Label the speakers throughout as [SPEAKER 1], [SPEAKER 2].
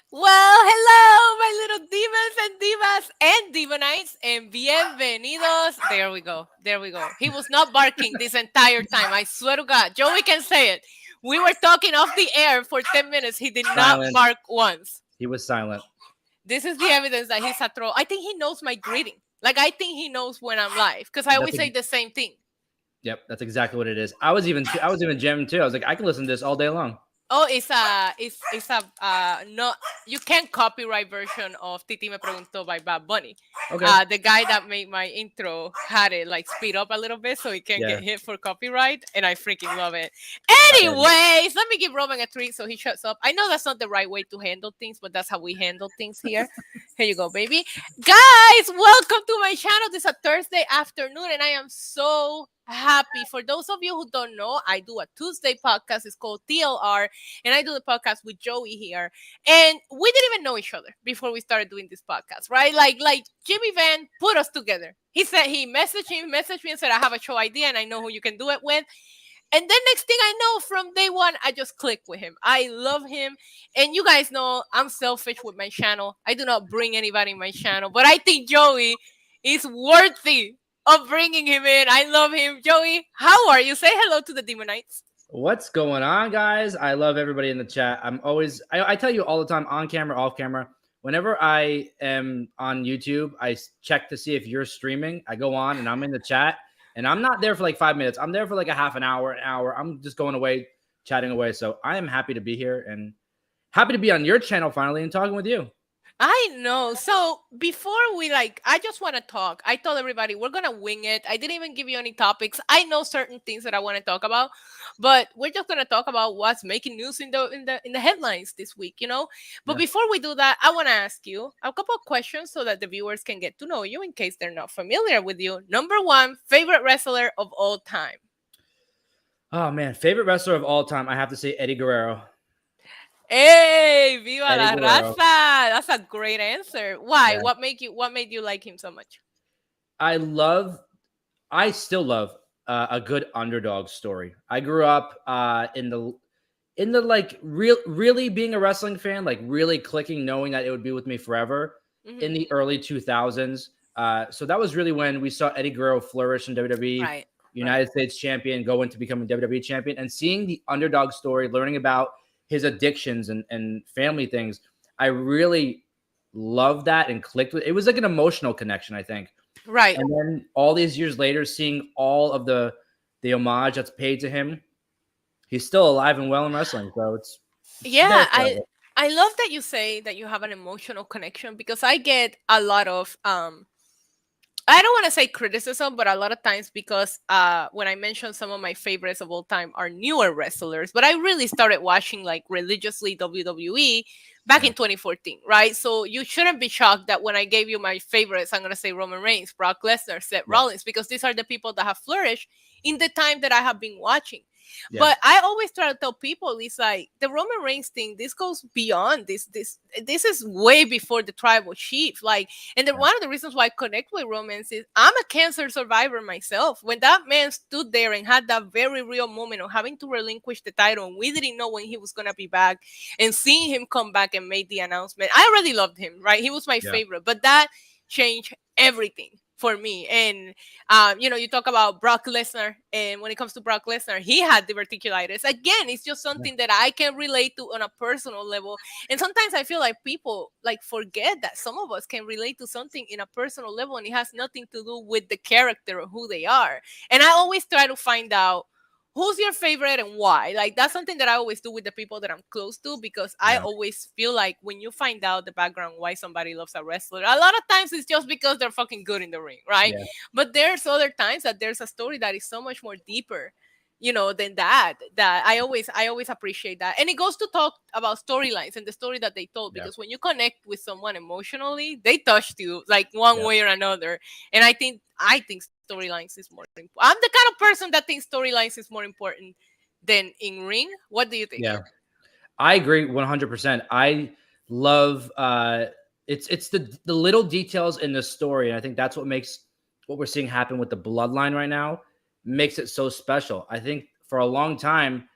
[SPEAKER 1] Well, hello, my little demons and divas and demonites, and bienvenidos. There we go. There we go. He was not barking this entire time. I swear to God. Joey can say it. We were talking off the air for 10 minutes. He did not
[SPEAKER 2] Silent.
[SPEAKER 1] bark once.
[SPEAKER 2] He was silent.
[SPEAKER 1] This is the evidence that he's a troll. I think he knows my greeting. Like, I think he knows when I'm live because I
[SPEAKER 2] That's
[SPEAKER 1] always say the same thing.
[SPEAKER 2] yep. That's exactly what it is. I was even jamming too. I was like, I can listen to this all day long.
[SPEAKER 1] Oh, it's a no, you can't copyright version of Titi Me Preguntó by Bad Bunny.
[SPEAKER 2] Okay.
[SPEAKER 1] The guy that made my intro had it like speed up a little bit so he can't
[SPEAKER 2] Yeah.
[SPEAKER 1] get hit for copyright, and I freaking love it.
[SPEAKER 2] I love it.
[SPEAKER 1] Anyways, let me give Roman a treat so he shuts up. I know that's not the right way to handle things, but that's how we handle things here. Here you go, baby. Guys, welcome to my channel. This is a Thursday afternoon, and I am so happy. For those of you who don't know, I do a Tuesday podcast. It's called TLR, and I do the podcast with Joey here. And we didn't even know each other before we started doing this podcast, right? Like Jimmy Van put us together. He said he messaged me and said, I have a show idea and I know who you can do it with. And then next thing I know, from day one, I just clicked with him. I love him. And you guys know I'm selfish with my channel. I do not bring anybody in my channel, but I think Joey is worthy of bringing him in. I love him. Joey, how are you? Say hello to the Demonites.
[SPEAKER 2] What's going on, guys? I love everybody in the chat. I tell you all the time, on camera, off camera. Whenever I am on YouTube, check to see if you're streaming. I go on and I'm in the chat, and I'm not there for like 5 minutes. I'm there for like a half an hour, an hour. I'm just going away, chatting away. So I am happy to be here and happy to be on your channel finally and talking with you.
[SPEAKER 1] I know. So before I just want to talk. I told everybody we're gonna wing it. I didn't even give you any topics. I know certain things that I want to talk about, but we're just gonna talk about what's making news in the headlines this week. But
[SPEAKER 2] Yeah.
[SPEAKER 1] before we do that, I want to ask you a couple of questions so that the viewers can get to know you in case they're not familiar with you. Number one, favorite wrestler of all time.
[SPEAKER 2] Oh man, favorite wrestler of all time. I have to say Eddie Guerrero.
[SPEAKER 1] Hey, viva
[SPEAKER 2] Eddie
[SPEAKER 1] la
[SPEAKER 2] Guerrero.
[SPEAKER 1] raza! That's a great answer. Why?
[SPEAKER 2] Yeah.
[SPEAKER 1] What made you like him so much?
[SPEAKER 2] I still love a good underdog story. I grew up in the like really being a wrestling fan, like really clicking, knowing that it would be with me forever
[SPEAKER 1] Mhm.
[SPEAKER 2] in the early 2000s. So that was really when we saw Eddie Guerrero flourish in WWE,
[SPEAKER 1] Right. Right.
[SPEAKER 2] United States champion, go into becoming WWE champion, and seeing the underdog story, learning about his addictions and family things. I really loved that and clicked with it. It was like an emotional connection, I think.
[SPEAKER 1] Right.
[SPEAKER 2] And then all these years later, seeing all of the homage that's paid to him, he's still alive and well in wrestling. So it's there
[SPEAKER 1] Yeah, I
[SPEAKER 2] forever.
[SPEAKER 1] I love that you say that you have an emotional connection because I get a lot of I don't want to say criticism, but a lot of times because when I mention some of my favorites of all time are newer wrestlers, but I really started watching like religiously WWE back
[SPEAKER 2] Yeah.
[SPEAKER 1] in 2014, right? So you shouldn't be shocked that when I gave you my favorites, I'm gonna say Roman Reigns, Brock Lesnar, Seth
[SPEAKER 2] Yeah.
[SPEAKER 1] Rollins, because these are the people that have flourished in the time that I have been watching.
[SPEAKER 2] Yeah.
[SPEAKER 1] But I always try to tell people it's like the Roman Reigns thing. This goes beyond this. This is way before the tribal chief. Like, and then
[SPEAKER 2] Yeah.
[SPEAKER 1] one of the reasons why I connect with Romans is I'm a cancer survivor myself. When that man stood there and had that very real moment of having to relinquish the title, and we didn't know when he was gonna be back, and seeing him come back and make the announcement, I already loved him. Right, he was my
[SPEAKER 2] Yeah.
[SPEAKER 1] favorite. But that changed everything for me. And you talk about Brock Lesnar, and when it comes to Brock Lesnar, he had diverticulitis. Again, it's just
[SPEAKER 2] Yeah.
[SPEAKER 1] something that I can relate to on a personal level. And sometimes I feel like people like forget that some of us can relate to something in a personal level, and it has nothing to do with the character or who they are. And I always try to find out who's your favorite and why. Like that's something that I always do with the people that I'm close to because I
[SPEAKER 2] Yeah.
[SPEAKER 1] always feel like when you find out the background why somebody loves a wrestler, a lot of times it's just because they're fucking good in the ring, right?
[SPEAKER 2] Yeah.
[SPEAKER 1] But there's other times that there's a story that is so much more deeper, than that I always appreciate that. And it goes to talk about storylines and the story that they told,
[SPEAKER 2] Yeah.
[SPEAKER 1] because when you connect with someone emotionally, they touched you like one
[SPEAKER 2] Yeah.
[SPEAKER 1] way or another. And I think storylines is more important. I'm the kind of person that thinks storylines is more important than in ring. What do you think?
[SPEAKER 2] Yeah. I agree 100%. I love it's the little details in the story, and I think that's what makes what we're seeing happen with the bloodline right now makes it so special. I think for a long time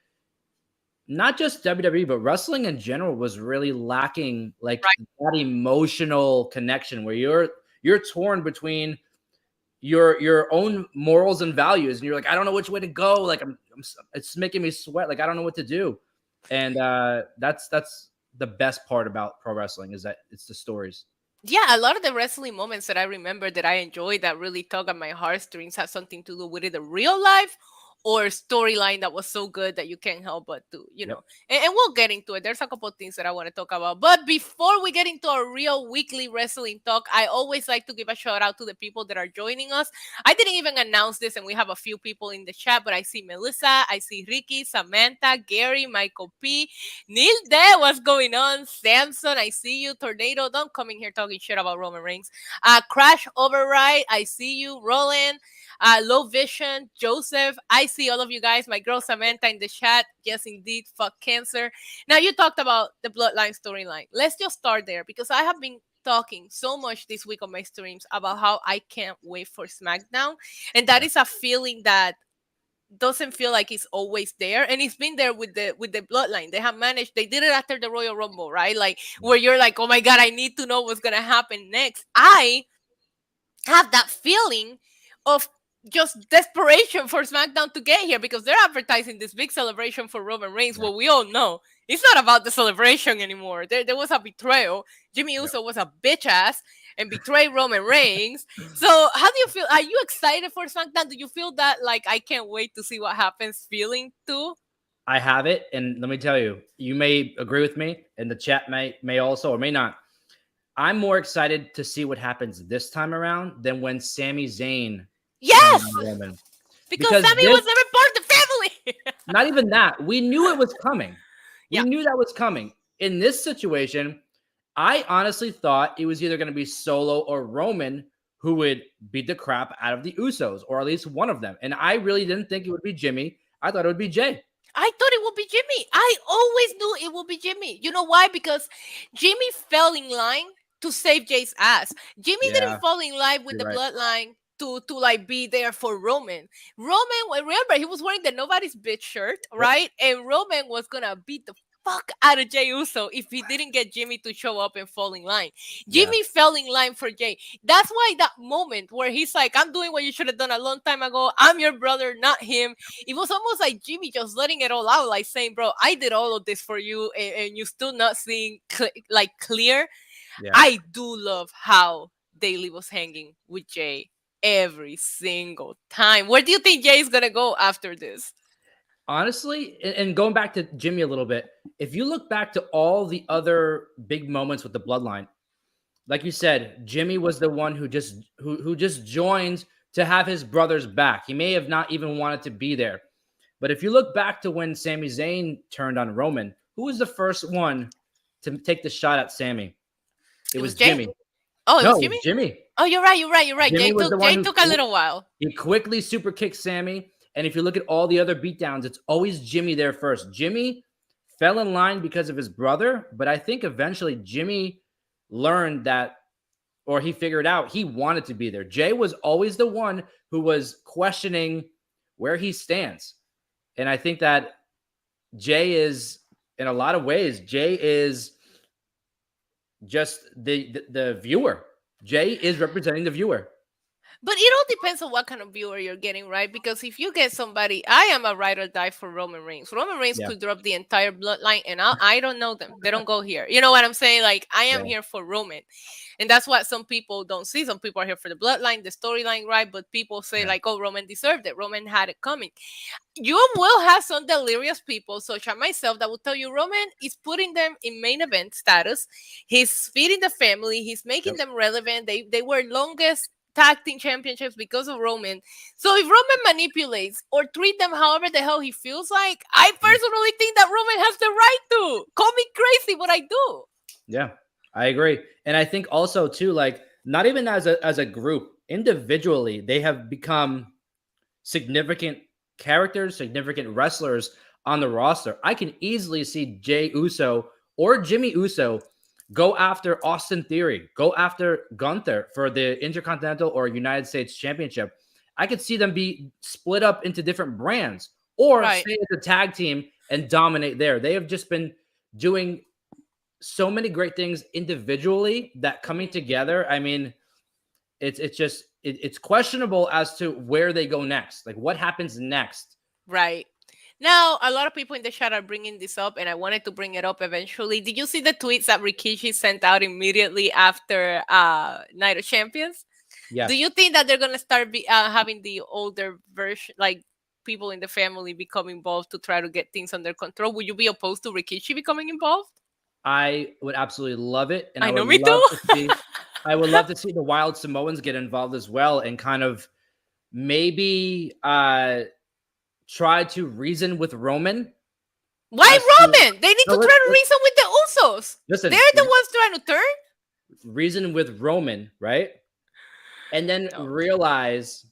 [SPEAKER 2] not just WWE, but wrestling in general was really lacking like
[SPEAKER 1] Right.
[SPEAKER 2] that emotional connection where you're torn between your own morals and values, and you're like, I don't know which way to go. Like it's making me sweat. Like I don't know what to do. And that's the best part about pro wrestling is that it's the stories.
[SPEAKER 1] Yeah, a lot of the wrestling moments that I remember that I enjoyed that really tug at my heartstrings have something to do with either real life or storyline that was so good that you can't help but to,
[SPEAKER 2] Yep.
[SPEAKER 1] and we'll get into it. There's a couple of things that I want to talk about. But before we get into our real weekly wrestling talk, I always like to give a shout out to the people that are joining us. I didn't even announce this, and we have a few people in the chat, but I see Melissa, I see Ricky, Samantha, Gary, Michael P, Neil there, what's going on? Samson, I see you. Tornado, don't come in here talking shit about Roman Reigns. Crash Override, I see you. Roland, Low Vision, Joseph, I see all of you guys. My girl Samantha in the chat. Yes, indeed. Fuck cancer. Now, you talked about the bloodline storyline. Let's just start there because I have been talking so much this week on my streams about how I can't wait for SmackDown. And that is a feeling that doesn't feel like it's always there, and it's been there with the bloodline. They have managed, they did it after the Royal Rumble, right? Like where you're like, oh my god, I need to know what's gonna happen next. I have that feeling of just desperation for SmackDown to get here because they're advertising this big celebration for Roman Reigns.
[SPEAKER 2] Yeah.
[SPEAKER 1] Well, we all know it's not about the celebration anymore. There was a betrayal. Jimmy
[SPEAKER 2] Yeah.
[SPEAKER 1] Uso was a bitch ass and betrayed Roman Reigns. So how do you feel? Are you excited for SmackDown? Do you feel that like I can't wait to see what happens feeling too?
[SPEAKER 2] I have it, and let me tell you, you may agree with me, and the chat may also or may not. I'm more excited to see what happens this time around than when Sami Zayn turned
[SPEAKER 1] Yes,
[SPEAKER 2] on Roman.
[SPEAKER 1] because
[SPEAKER 2] Because
[SPEAKER 1] Sammy was never part of the family.
[SPEAKER 2] not even that, we knew it was coming. We
[SPEAKER 1] Yeah.
[SPEAKER 2] knew that was coming. In this situation, I honestly thought it was either going to be Solo or Roman who would beat the crap out of the Usos, or at least one of them. And I really didn't think it would be Jimmy. I thought it would be Jay.
[SPEAKER 1] I thought it would be Jimmy. I always knew it would be Jimmy. You know why? Because Jimmy fell in line to save Jay's ass. Jimmy didn't
[SPEAKER 2] Yeah,
[SPEAKER 1] fall in line with
[SPEAKER 2] you're
[SPEAKER 1] the
[SPEAKER 2] right.
[SPEAKER 1] bloodline to like be there for Roman. Roman, remember, he was wearing the nobody's bitch shirt, right? And Roman was gonna beat the fuck out of Jay Uso if he didn't get Jimmy to show up and fall in line.
[SPEAKER 2] Yeah,
[SPEAKER 1] Jimmy fell in line for Jay. That's why that moment where he's like, I'm doing what you should have done a long time ago. I'm your brother, not him. It was almost like Jimmy just letting it all out, like saying, bro, I did all of this for you, and you still not seeing like clear.
[SPEAKER 2] yeah.
[SPEAKER 1] I do love how Daly was hanging with Jay every single time. Where do you think Jay's gonna go after this?
[SPEAKER 2] Honestly, and going back to Jimmy a little bit, if you look back to all the other big moments with the bloodline, like you said, Jimmy was the one who just joined to have his brother's back. He may have not even wanted to be there. But if you look back to when Sami Zayn turned on Roman, who was the first one to take the shot at Sami? It
[SPEAKER 1] It
[SPEAKER 2] was
[SPEAKER 1] was Jay.
[SPEAKER 2] Jimmy.
[SPEAKER 1] Oh, it
[SPEAKER 2] No,
[SPEAKER 1] was
[SPEAKER 2] it
[SPEAKER 1] Jimmy.
[SPEAKER 2] was Jimmy.
[SPEAKER 1] Oh, you're right. You're right. You're right.
[SPEAKER 2] Jimmy was the one
[SPEAKER 1] Jay
[SPEAKER 2] who
[SPEAKER 1] took a little while.
[SPEAKER 2] he quickly super kicked Sammy. And if you look at all the other beatdowns, it's always Jimmy there first. Jimmy fell in line because of his brother, but I think eventually Jimmy learned that, or he figured out he wanted to be there. Jay was always the one who was questioning where he stands. And I think that Jay is, in a lot of ways, Jay is just the viewer. Jay is representing the viewer.
[SPEAKER 1] But it all depends on what kind of viewer you're getting, right? Because if you get somebody, I am a ride or die for Roman Reigns. Roman Reigns
[SPEAKER 2] Yeah.
[SPEAKER 1] could drop the entire bloodline, and I don't know them. They don't go here. You know what I'm saying? Like, I am
[SPEAKER 2] Yeah.
[SPEAKER 1] here for Roman. And that's what some people don't see. Some people are here for the bloodline, the storyline, right? But people say,
[SPEAKER 2] Yeah.
[SPEAKER 1] like, oh, Roman deserved it. Roman had it coming. You will have some delirious people, such as myself, that will tell you Roman is putting them in main event status. He's feeding the family. He's making them relevant. They were longest tag team championships because of Roman. So if Roman manipulates or treat them however the hell he feels like, I personally think that Roman has the right to. Call me crazy, but I do.
[SPEAKER 2] Yeah, I agree. And I think also too, like, not even as a group, individually, they have become significant characters, significant wrestlers on the roster. I can easily see Jay Uso or Jimmy Uso go after Austin Theory, go after Gunther for the Intercontinental or United States Championship. I could see them be split up into different brands or
[SPEAKER 1] Right.
[SPEAKER 2] stay as a tag team and dominate there. They have just been doing so many great things individually that coming together, I mean, it's questionable as to where they go next. Like what happens next?
[SPEAKER 1] Right. Now, a lot of people in the chat are bringing this up, and I wanted to bring it up eventually. Did you see the tweets that Rikishi sent out immediately after Night of Champions?
[SPEAKER 2] Yes.
[SPEAKER 1] Do you think that they're going to start having the older version, like people in the family become involved to try to get things under control? Would you be opposed to Rikishi becoming involved?
[SPEAKER 2] I would absolutely love it. And
[SPEAKER 1] I know,
[SPEAKER 2] would
[SPEAKER 1] me
[SPEAKER 2] love
[SPEAKER 1] too.
[SPEAKER 2] to see, I would love to see the Wild Samoans get involved as well and kind of maybe try to reason with Roman.
[SPEAKER 1] Why Roman? They need to try to reason with the Usos.
[SPEAKER 2] Listen,
[SPEAKER 1] they're the ones trying to turn.
[SPEAKER 2] Reason with Roman, right? And then realize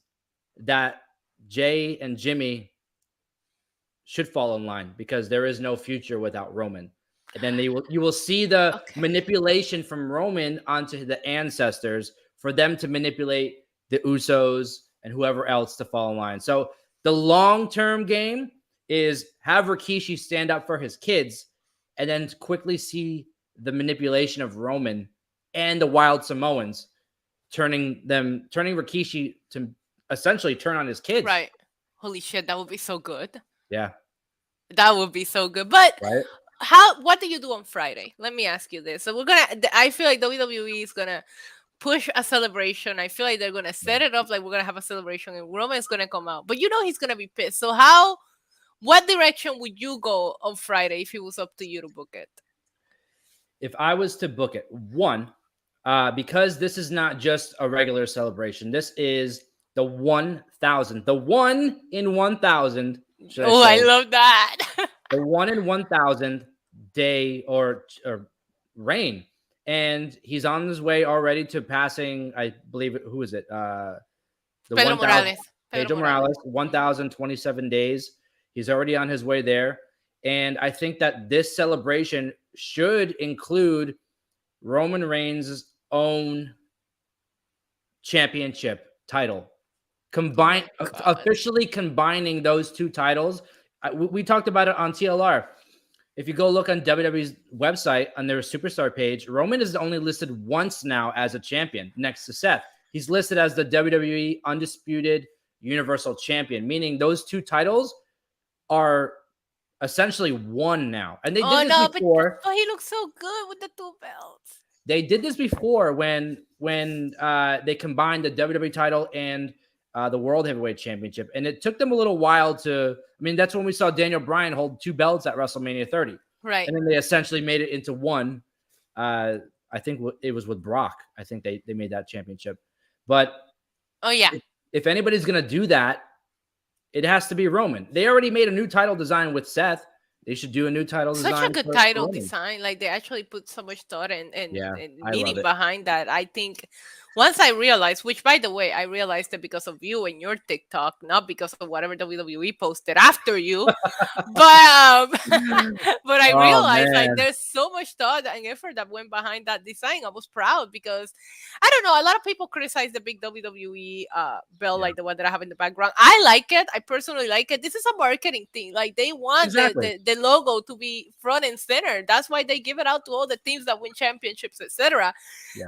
[SPEAKER 2] that Jay and Jimmy should fall in line because there is no future without Roman. And then you will see the manipulation from Roman onto the ancestors for them to manipulate the Usos and whoever else to fall in line. So the long-term game is have Rikishi stand up for his kids and then quickly see the manipulation of Roman and the Wild Samoans turning Rikishi to essentially turn on his kids.
[SPEAKER 1] Right. Holy shit, that would be so good.
[SPEAKER 2] Yeah.
[SPEAKER 1] That would be so good. But
[SPEAKER 2] right?
[SPEAKER 1] What do you do on Friday? Let me ask you this. So I feel like WWE is gonna push a celebration. I feel like they're gonna set it up like we're gonna have a celebration and Roman is gonna come out. But he's gonna be pissed. So what direction would you go on Friday if it was up to you to book it?
[SPEAKER 2] If I was to book it, because this is not just a regular celebration. This is the 1,000. The 1 in 1,000.
[SPEAKER 1] I love that.
[SPEAKER 2] The 1 in 1,000 day or reign. And he's on his way already to passing, I believe, who is it?
[SPEAKER 1] Pedro Morales.
[SPEAKER 2] Pedro Morales, 1,027 days. He's already on his way there. And I think that this celebration should include Roman Reigns' own championship title. Officially combining those two titles. We talked about it on TLR. If you go look on WWE's website on their superstar page, Roman is only listed once now as a champion next to Seth. He's listed as the WWE Undisputed Universal Champion, meaning those two titles are essentially one now. And they did this before.
[SPEAKER 1] But he looks so good with the two belts.
[SPEAKER 2] They did this before when they combined the WWE title and the World Heavyweight Championship. And it took them a little while that's when we saw Daniel Bryan hold two belts at WrestleMania 30.
[SPEAKER 1] Right.
[SPEAKER 2] And then they essentially made it into one. I think it was with Brock. I think they made that championship. But if anybody's going to do that, it has to be Roman. They already made a new title design with Seth. They should do a new title design.
[SPEAKER 1] Such a good title design. Like they actually put so much thought and meaning behind that. I think once I realized, which by the way, I realized it because of you and your TikTok, not because of whatever WWE posted after you. but I realized like there's so much thought and effort that went behind that design. I was proud because I don't know, a lot of people criticize the big WWE belt, like the one that I have in the background. I like it. I personally like it. This is a marketing thing. Like they want the logo to be front and center. That's why they give it out to all the teams that win championships, etc.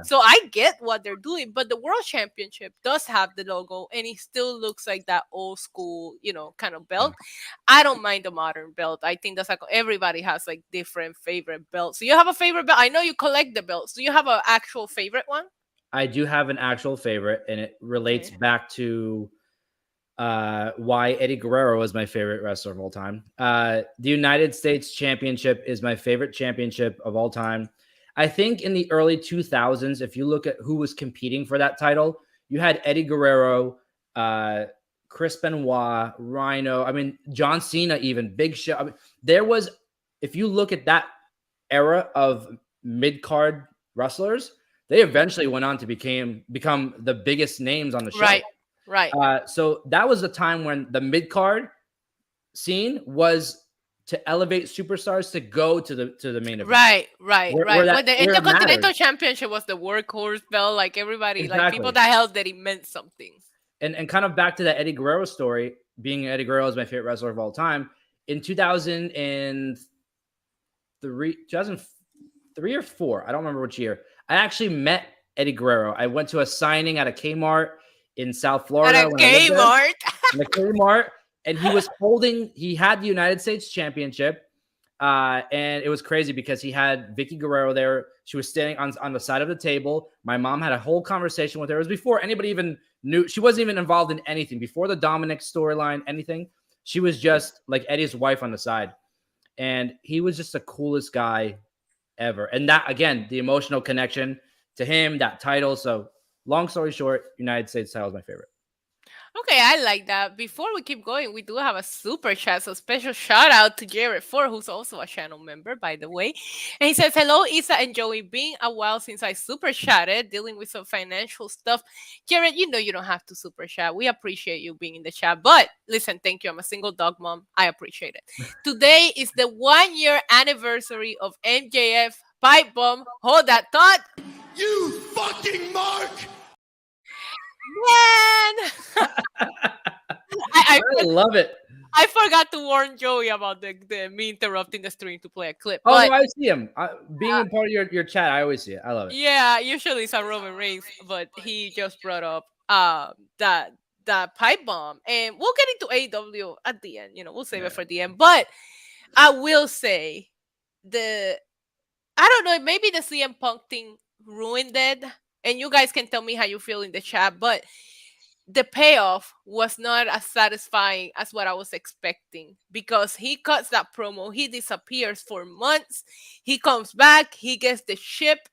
[SPEAKER 1] So I get what they're doing, but the World Championship does have the logo and it still looks like that old school, kind of belt. I don't mind the modern belt. I think that's like everybody has like different favorite belts. So you have a favorite belt? I know you collect the belts. Do you have an actual favorite one?
[SPEAKER 2] I do have an actual favorite, and it relates back to why Eddie Guerrero is my favorite wrestler of all time. The United States Championship is my favorite championship of all time. I think in the early 2000s, if you look at who was competing for that title, you had Eddie Guerrero, Chris Benoit, Rhino, John Cena, even Big Show. There was, if you look at that era of mid-card wrestlers, they eventually went on to become the biggest names on the show.
[SPEAKER 1] Right.
[SPEAKER 2] So that was the time when the mid-card scene was to elevate superstars to go to the main event. Right.
[SPEAKER 1] When the Intercontinental Championship was the workhorse belt, like everybody, like people that held that it meant something.
[SPEAKER 2] And kind of back to that Eddie Guerrero story, being Eddie Guerrero is my favorite wrestler of all time. in 2003 or 4. I don't remember which year. I actually met Eddie Guerrero. I went to a signing at a Kmart in South
[SPEAKER 1] At
[SPEAKER 2] Florida
[SPEAKER 1] a
[SPEAKER 2] when I lived there.
[SPEAKER 1] Kmart.
[SPEAKER 2] In the Kmart, and he had the United States Championship. And it was crazy because he had Vicky Guerrero there. She was standing on the side of the table. My mom had a whole conversation with her. It was before anybody even knew. She wasn't even involved in anything. Before the Dominic storyline, anything. She was just like Eddie's wife on the side. And he was just the coolest guy ever. And that, again, the emotional connection to him, that title. So long story short, United States title is my favorite.
[SPEAKER 1] Okay, I like that. Before we keep going, we do have a super chat. So special shout out to Jared Ford, who's also a channel member, by the way. And he says, "Hello, Isa and Joey. Been a while since I super chatted, dealing with some financial stuff. Jared, you know you don't have to super chat. We appreciate you being in the chat. But listen, thank you. I'm a single dog mom. I appreciate it. Today is the 1 year anniversary of MJF Pipe Bomb. Hold that thought.
[SPEAKER 3] You fucking Mark!
[SPEAKER 1] Man! I
[SPEAKER 2] love it.
[SPEAKER 1] I forgot to warn Joey about the me interrupting the stream to play a clip.
[SPEAKER 2] Oh,
[SPEAKER 1] But
[SPEAKER 2] no, I see him. Being a part of your chat, I always see it. I love it.
[SPEAKER 1] yeah, usually it's a Roman Reigns, but he just brought up that pipe bomb, and we'll get into AEW at the end. You know, we'll save it for the end. But I will say I don't know, maybe the CM Punk thing ruined it, and you guys can tell me how you feel in the chat, but the payoff was not as satisfying as what I was expecting, because he cuts that promo, he disappears for months, he comes back, he gets the ship,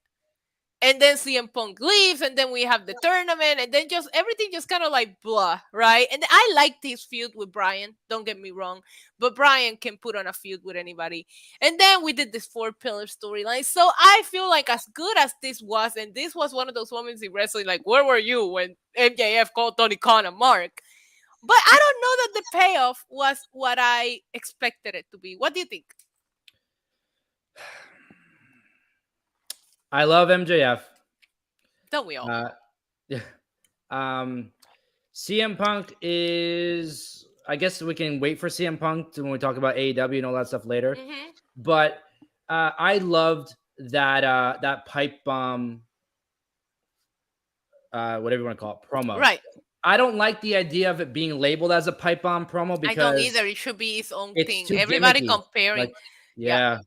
[SPEAKER 1] and then CM Punk leaves, and then we have the tournament, and then just everything just kind of like blah, right? And I like this feud with Brian, don't get me wrong, but Brian can put on a feud with anybody. And then we did this 4-pillar storyline. So I feel like as good as this was, and this was one of those moments in wrestling, like, where were you when MJF called Tony Khan a mark? But I don't know that the payoff was what I expected it to be. What do you think?
[SPEAKER 2] I love MJF.
[SPEAKER 1] Don't we all?
[SPEAKER 2] Yeah. CM Punk is, I guess we can wait for CM Punk when we talk about AEW and all that stuff later.
[SPEAKER 1] Mm-hmm.
[SPEAKER 2] But I loved that pipe bomb, whatever you want to call it, promo.
[SPEAKER 1] Right.
[SPEAKER 2] I don't like the idea of it being labeled as a pipe bomb promo because
[SPEAKER 1] I don't either. It should be its own thing.
[SPEAKER 2] too
[SPEAKER 1] Everybody
[SPEAKER 2] gimmicky.
[SPEAKER 1] comparing.
[SPEAKER 2] Like, yeah.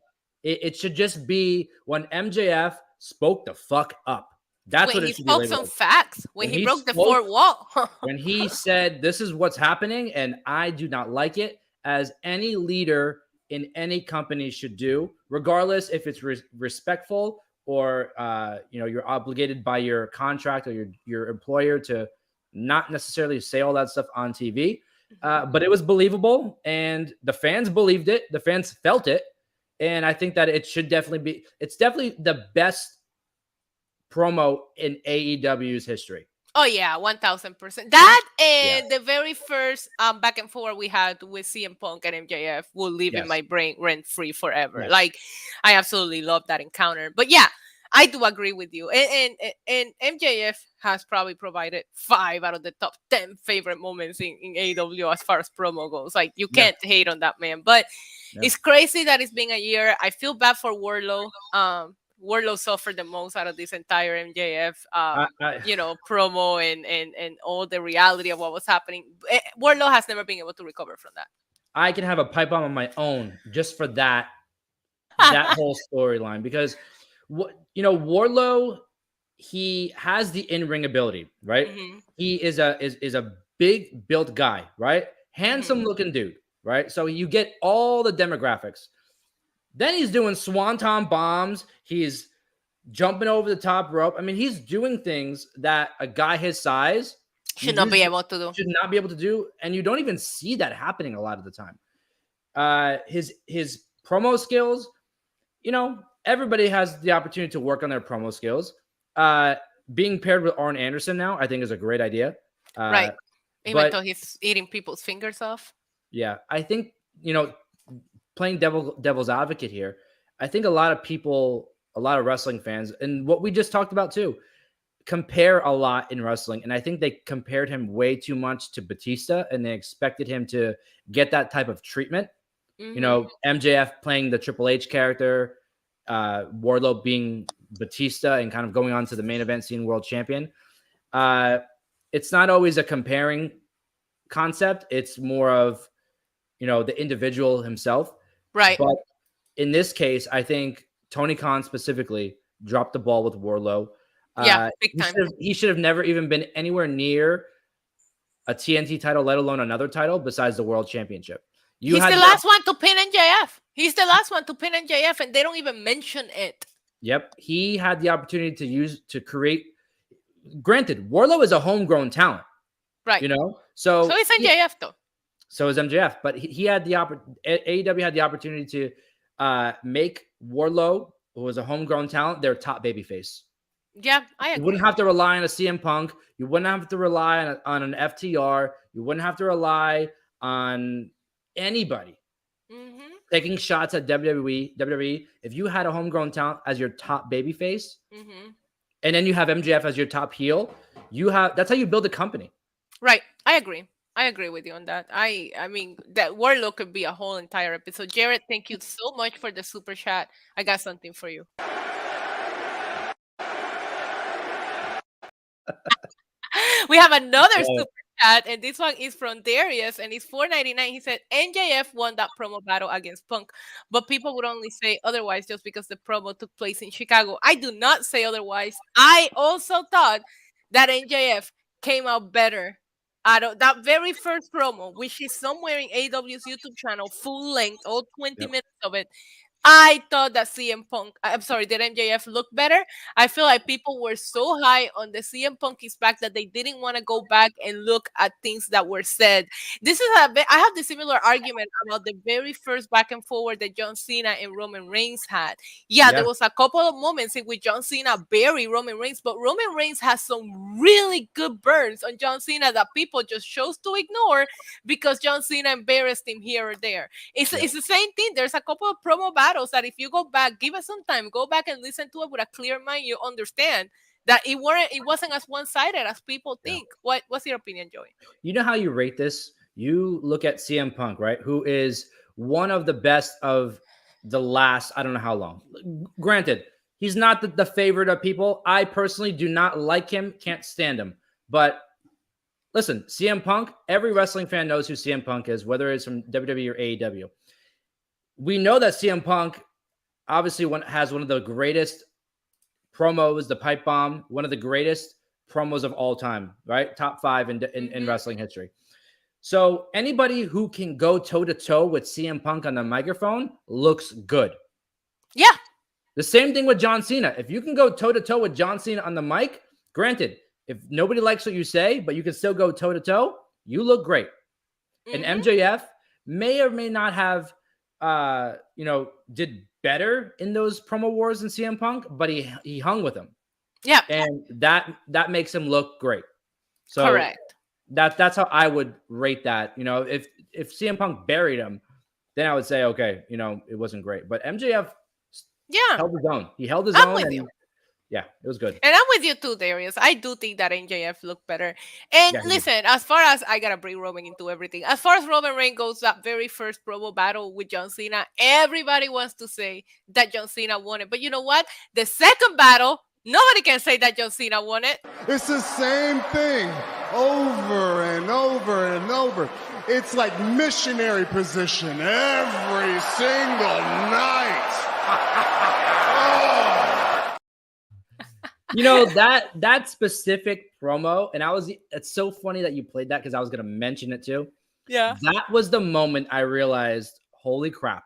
[SPEAKER 2] It should just be when MJF spoke the fuck up. That's
[SPEAKER 1] when
[SPEAKER 2] what
[SPEAKER 1] he
[SPEAKER 2] it should
[SPEAKER 1] spoke
[SPEAKER 2] be
[SPEAKER 1] some
[SPEAKER 2] labeled.
[SPEAKER 1] facts, when he broke the
[SPEAKER 2] spoke,
[SPEAKER 1] fourth wall.
[SPEAKER 2] when he said, "This is what's happening, and I do not like it," as any leader in any company should do, regardless if it's respectful or you're obligated by your contract or your employer to not necessarily say all that stuff on TV. But it was believable, and the fans believed it. The fans felt it, and I think that it should definitely be. It's definitely the best promo in AEW's history.
[SPEAKER 1] Oh yeah, 1000%. That and the very first back and forth we had with CM Punk and MJF will live in my brain rent free forever.
[SPEAKER 2] Yes.
[SPEAKER 1] Like, I absolutely love that encounter. But yeah, I do agree with you. And MJF has probably provided 5 out of the top 10 favorite moments in AEW as far as promo goes. Like, you can't hate on that man. But it's crazy that it's been a year. I feel bad for Wardlow. Wardlow suffered the most out of this entire MJF, promo and all the reality of what was happening. Wardlow has never been able to recover from that.
[SPEAKER 2] I can have a pipe bomb on my own just for that whole storyline, because Wardlow, he has the in-ring ability, right?
[SPEAKER 1] Mm-hmm.
[SPEAKER 2] He is a big built guy, right? Handsome looking dude, right? So you get all the demographics. Then he's doing swanton bombs. He's jumping over the top rope. I mean, he's doing things that a guy his size
[SPEAKER 1] should not be able to
[SPEAKER 2] do. And you don't even see that happening a lot of the time. His promo skills, everybody has the opportunity to work on their promo skills. Being paired with Arn Anderson now, I think, is a great idea.
[SPEAKER 1] Right. Even though he's eating people's fingers off. Yeah.
[SPEAKER 2] I think, playing devil's advocate here, I think a lot of wrestling fans, and what we just talked about too, compare a lot in wrestling. And I think they compared him way too much to Batista, and they expected him to get that type of treatment. You know, MJF playing the Triple H character, Wardlow being Batista and kind of going on to the main event scene world champion. It's not always a comparing concept. It's more of, you know, the individual himself.
[SPEAKER 1] Right.
[SPEAKER 2] But in this case, I think Tony Khan specifically dropped the ball with Wardlow.
[SPEAKER 1] Yeah, big time.
[SPEAKER 2] He should have never even been anywhere near a TNT title, let alone another title besides the World Championship.
[SPEAKER 1] He's the last one to pin MJF. He's the last one to pin MJF, and they don't even mention it.
[SPEAKER 2] Yep. He had the opportunity to create. Granted, Wardlow is a homegrown talent.
[SPEAKER 1] Right.
[SPEAKER 2] You know? So
[SPEAKER 1] is MJF, though.
[SPEAKER 2] So is MJF. But he had the AEW had the opportunity to make Wardlow, who was a homegrown talent, their top babyface.
[SPEAKER 1] Yeah, I agree.
[SPEAKER 2] You wouldn't have to rely on a CM Punk. You wouldn't have to rely on an FTR. You wouldn't have to rely on anybody taking shots at WWE. If you had a homegrown talent as your top babyface, and then you have MJF as your top heel, that's how you build a company.
[SPEAKER 1] Right. I agree with you on that. I mean, that Wardlow could be a whole entire episode. Jared, thank you so much for the super chat. I got something for you. We have another super chat, and this one is from Darius, and it's $4.99. He said MJF won that promo battle against Punk, but people would only say otherwise just because the promo took place in Chicago. I do not say otherwise. I also thought that MJF came out better out of that very first promo, which is somewhere in AW's YouTube channel, full length, all 20 minutes of it. I thought that that MJF looked better. I feel like people were so high on the CM Punk is back that they didn't want to go back and look at things that were said. I have the similar argument about the very first back and forward that John Cena and Roman Reigns had. Yeah, there was a couple of moments in which John Cena buried Roman Reigns, but Roman Reigns has some really good burns on John Cena that people just chose to ignore because John Cena embarrassed him here or there. It's the same thing. There's a couple of promo battles that if you go back, give us some time, go back and listen to it with a clear mind, you understand that it wasn't as one-sided as people think. What's your opinion, Joey?
[SPEAKER 2] You know how you rate this? You look at CM Punk, right? Who is one of the best of the last, I don't know how long. Granted, he's not the favorite of people. I personally do not like him, can't stand him. But listen, CM Punk, every wrestling fan knows who CM Punk is, whether it's from WWE or AEW. We know that CM Punk obviously has one of the greatest promos, the pipe bomb, one of the greatest promos of all time, right? Top 5 in wrestling history. So anybody who can go toe-to-toe with CM Punk on the microphone looks good.
[SPEAKER 1] Yeah.
[SPEAKER 2] The same thing with John Cena. If you can go toe-to-toe with John Cena on the mic, granted, if nobody likes what you say, but you can still go toe-to-toe, you look great. And MJF may or may not have did better in those promo wars than CM Punk, but he hung with him.
[SPEAKER 1] Yeah.
[SPEAKER 2] And that makes him look great. So
[SPEAKER 1] correct.
[SPEAKER 2] That's how I would rate that. You know, if CM Punk buried him, then I would say, okay, you know, it wasn't great. But MJF held his own. He held his own. And yeah, it was good.
[SPEAKER 1] And I'm with you too, Darius. I do think that MJF looked better. And listen, as far as I gotta bring Roman into everything, as far as Roman Reigns goes, that very first promo battle with John Cena, everybody wants to say that John Cena won it. But you know what? The second battle, nobody can say that John Cena won it.
[SPEAKER 3] It's the same thing over and over and over. It's like missionary position every single night.
[SPEAKER 2] You know, that specific promo, and it's so funny that you played that because I was going to mention it too.
[SPEAKER 1] Yeah.
[SPEAKER 2] That was the moment I realized, holy crap,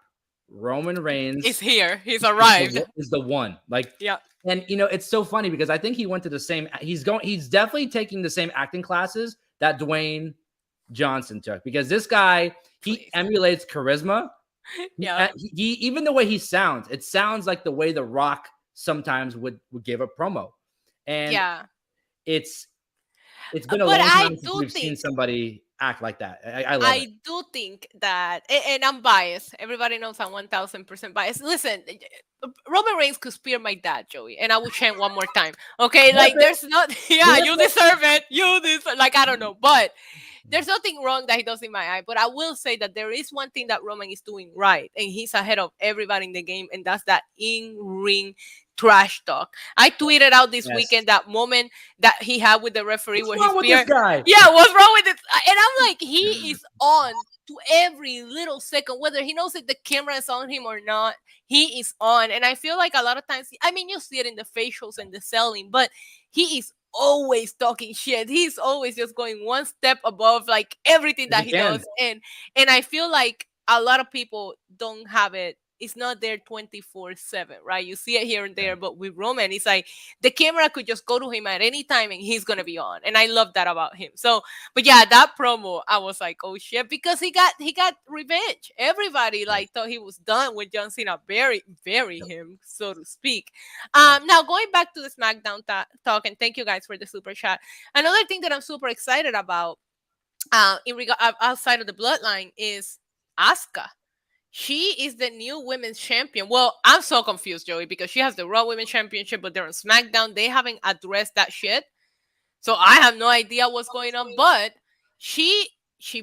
[SPEAKER 2] Roman Reigns
[SPEAKER 1] is here. He's arrived.
[SPEAKER 2] Is the one. Like,
[SPEAKER 1] yeah.
[SPEAKER 2] And, you know, it's so funny because I think he went to the same, he's definitely taking the same acting classes that Dwayne Johnson took because this guy, he emulates charisma.
[SPEAKER 1] Yeah.
[SPEAKER 2] He even the way he sounds, it sounds like the way The Rock sometimes would give a promo. And it's been a long time since we've seen somebody act like that. I love it.
[SPEAKER 1] I do think that, and I'm biased. Everybody knows I'm 1000% biased. Listen, Roman Reigns could spear my dad, Joey, and I will chant one more time. Okay, like there's not. Yeah, you deserve it. You deserve. Like I don't know, but There's nothing wrong that he does in my eye, but I will say that there is one thing that Roman is doing right, and he's ahead of everybody in the game, and that's that in-ring trash talk. I tweeted out this weekend that moment that he had with the referee
[SPEAKER 2] What's
[SPEAKER 1] where
[SPEAKER 2] wrong with this guy?
[SPEAKER 1] yeah, what's wrong with it? And I'm like, he is on to every little second, whether he knows that the camera is on him or not. He is on, and I feel like a lot of times, I mean, you see it in the facials and the selling, but he is always talking shit. He's always just going one step above like everything that he does, and I feel like a lot of people don't have it. It's not there 24/7, right? You see it here and there, but with Roman, it's like the camera could just go to him at any time and he's gonna be on, and I love that about him. So, but yeah, that promo, I was like, oh shit, because he got revenge. Everybody like thought he was done with John Cena bury him, so to speak. Now going back to the SmackDown talk, and thank you guys for the super chat. Another thing that I'm super excited about, in regard outside of the bloodline, is Asuka. She is the new women's champion. Well, I'm so confused, Joey, because she has the Raw Women's Championship, but they're on SmackDown. They haven't addressed that shit. So I have no idea what's going on. But she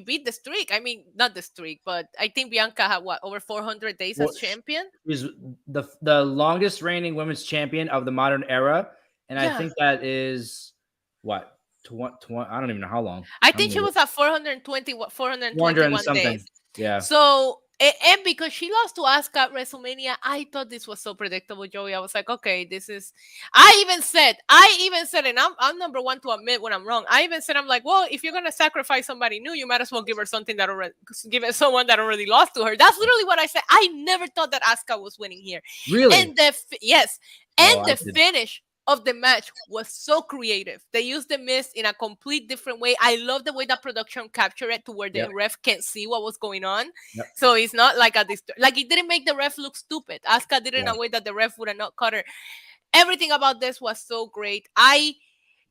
[SPEAKER 1] beat the streak. I mean, not the streak, but I think Bianca had over 400 days as champion.
[SPEAKER 2] She's the longest reigning women's champion of the modern era. And I think that is what? I don't even know how long.
[SPEAKER 1] I think she was at 421 days.
[SPEAKER 2] Yeah.
[SPEAKER 1] So, and because she lost to Asuka at WrestleMania, I thought this was so predictable, Joey. I was like, okay, this is. I even said, and I'm number one to admit when I'm wrong. I even said, I'm like, well, if you're gonna sacrifice somebody new, you might as well give her something give it someone that already lost to her. That's literally what I said. I never thought that Asuka was winning here.
[SPEAKER 2] Really?
[SPEAKER 1] And the finish of the match was so creative. They used the mist in a complete different way. I love the way that production captured it to where the ref can't see what was going on. So it's not like like it didn't make the ref look stupid. Asuka did it in a way that the ref would have not caught her. Everything about this was so great.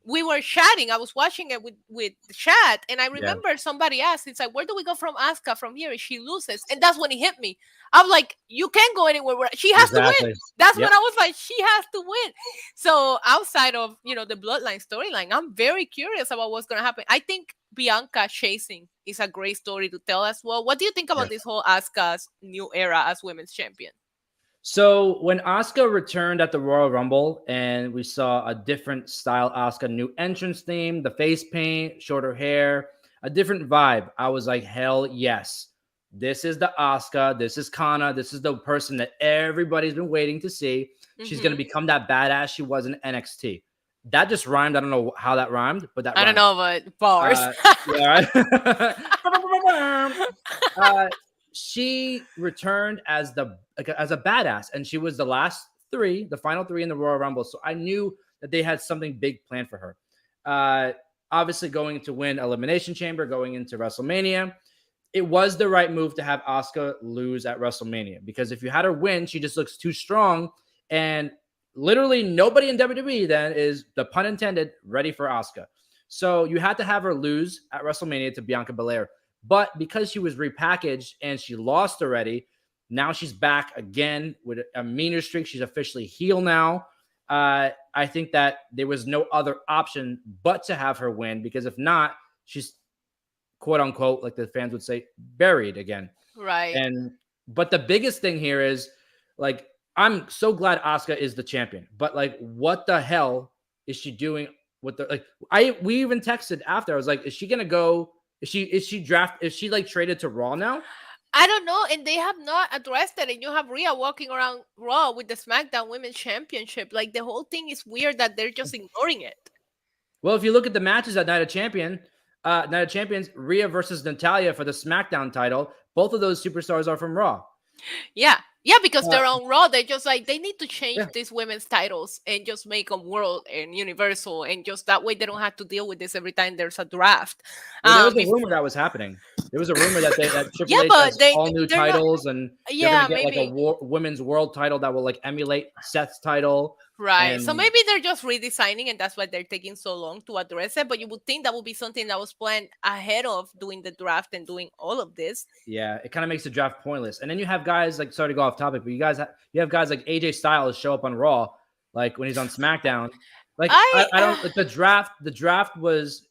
[SPEAKER 1] We were chatting. I was watching it with the chat, and I remember somebody asked, it's like, where do we go from Asuka from here if she loses? And that's when it hit me. I'm like, you can't go anywhere. She has to win. That's when I was like, she has to win. So outside of, the bloodline storyline, I'm very curious about what's going to happen. I think Bianca chasing is a great story to tell as well. What do you think about this whole Asuka's new era as women's champion?
[SPEAKER 2] So when Asuka returned at the Royal Rumble and we saw a different style Asuka, new entrance theme, the face paint, shorter hair, a different vibe, I was like, hell yes. This is the Asuka. This is Kana. This is the person that everybody's been waiting to see. She's going to become that badass she was in NXT. That just rhymed. I don't know how that rhymed, but that rhymed.
[SPEAKER 1] I don't know, but bars.
[SPEAKER 2] She returned as a badass, and she was the final three in the Royal Rumble. So I knew that they had something big planned for her. Obviously, going to win Elimination Chamber, going into WrestleMania, it was the right move to have Asuka lose at WrestleMania, because if you had her win, she just looks too strong, and literally nobody in WWE then is, the pun intended, ready for Asuka. So you had to have her lose at WrestleMania to Bianca Belair. But because she was repackaged and she lost already, now she's back again with a meaner streak. She's officially heel now. I think that there was no other option but to have her win, because if not, she's quote unquote, like the fans would say, buried again.
[SPEAKER 1] Right.
[SPEAKER 2] But the biggest thing here is, like, I'm so glad Asuka is the champion, but like, what the hell is she doing with the, like, we even texted after. I was like, is she gonna go? Is she like traded to Raw now?
[SPEAKER 1] I don't know, and they have not addressed it. And you have Rhea walking around Raw with the SmackDown Women's Championship. Like, the whole thing is weird that they're just ignoring it.
[SPEAKER 2] Well, if you look at the matches at Night of Champions, Rhea versus Natalya for the SmackDown title, both of those superstars are from Raw.
[SPEAKER 1] Yeah, because they're on Raw. They're just like, they need to change these women's titles and just make them world and universal, and just that way they don't have to deal with this every time there's a draft.
[SPEAKER 2] Well, there was a rumor that was happening. There was a rumor that Triple H has all new titles, and they're gonna get like a women's world title that will like emulate Seth's title.
[SPEAKER 1] Right. So maybe they're just redesigning, and that's why they're taking so long to address it. But you would think that would be something that was planned ahead of doing the draft and doing all of this.
[SPEAKER 2] Yeah, it kind of makes the draft pointless. And then you have guys like, sorry to go off topic, but you have guys like AJ Styles show up on Raw, like when he's on SmackDown. Like I don't like the draft. The draft was,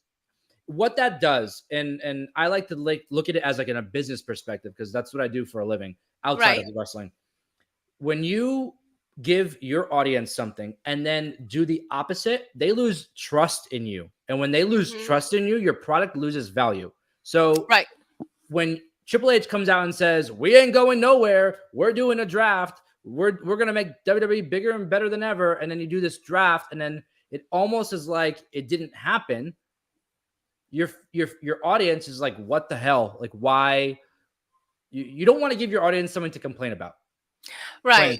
[SPEAKER 2] what that does, and I like to look at it as like in a business perspective, because that's what I do for a living outside of wrestling. When you give your audience something and then do the opposite, they lose trust in you. And when they lose trust in you, your product loses value. So when Triple H comes out and says, we ain't going nowhere, we're doing a draft, we're going to make WWE bigger and better than ever, and then you do this draft, and then it almost is like it didn't happen. Your audience is like, what the hell? Like, why? You don't want to give your audience something to complain about.
[SPEAKER 1] Right.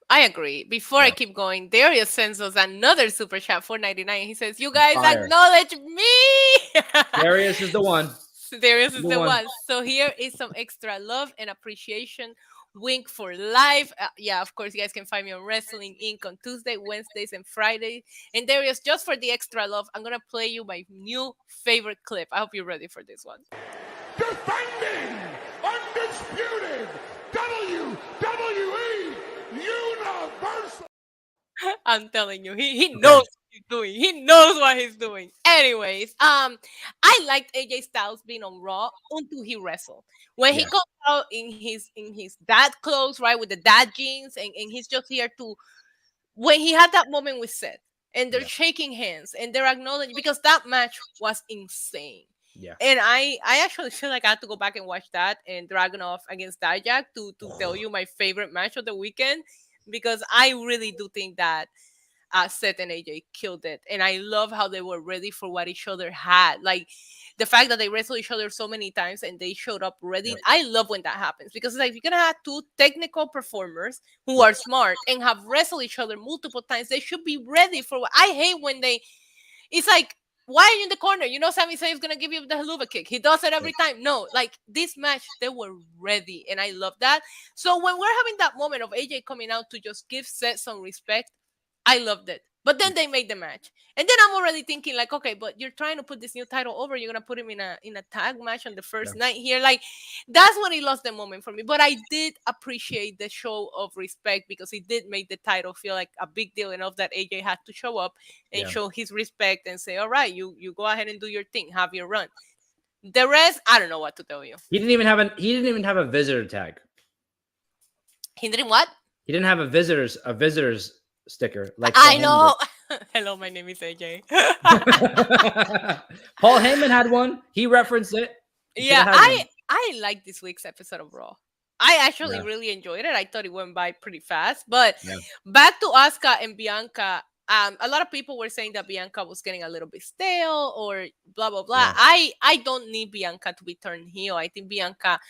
[SPEAKER 1] I agree. Before I keep going, Darius sends us another super chat, $4.99. He says, you guys acknowledge me.
[SPEAKER 2] Darius is the one.
[SPEAKER 1] Darius is the one. So here is some extra love and appreciation. Wink for life. Yeah, of course, you guys can find me on Wrestling Inc. on Tuesday, Wednesdays, and Fridays. And Darius, just for the extra love, I'm going to play you my new favorite clip. I hope you're ready for this one.
[SPEAKER 3] Defending undisputed WWE Universal.
[SPEAKER 1] I'm telling you, he knows what he's doing. He knows what he's doing. Anyways, I liked AJ Styles being on Raw until he wrestled. When he comes out in his dad clothes, right, with the dad jeans, and he's just here to, when he had that moment with Seth, and they're shaking hands and they're acknowledging, because that match was insane. Yeah. And I actually feel like I had to go back and watch that and Dragunov against Dijak to tell you my favorite match of the weekend, because I really do think that Seth and AJ killed it. And I love how they were ready for what each other had. Like the fact that they wrestled each other so many times and they showed up ready. Right. I love when that happens, because it's like, you're going to have two technical performers who are smart and have wrestled each other multiple times. They should be ready for what I hate when it's like, why are you in the corner? You know, Sami Zayn is going to give you the haluva kick. He does it every time. No, like this match, they were ready. And I love that. So when we're having that moment of AJ coming out to just give Seth some respect, I loved it. But then they made the match. And then I'm already thinking like, okay, but you're trying to put this new title over. You're going to put him in a tag match on the first night here. Like, that's when he lost the moment for me. But I did appreciate the show of respect, because he did make the title feel like a big deal enough that AJ had to show up and show his respect and say, all right, you go ahead and do your thing. Have your run. The rest, I don't know what to tell you.
[SPEAKER 2] He didn't even have a visitor tag.
[SPEAKER 1] He didn't what?
[SPEAKER 2] He didn't have a visitors sticker. Like
[SPEAKER 1] I know. Hello, my name is AJ.
[SPEAKER 2] Paul Heyman had one. He referenced it.
[SPEAKER 1] I like this week's episode of Raw. I actually really enjoyed it. I thought it went by pretty fast. But back to Asuka and Bianca. A lot of people were saying that Bianca was getting a little bit stale or blah, blah, blah. Yeah. I don't need Bianca to be turned heel. I think Bianca,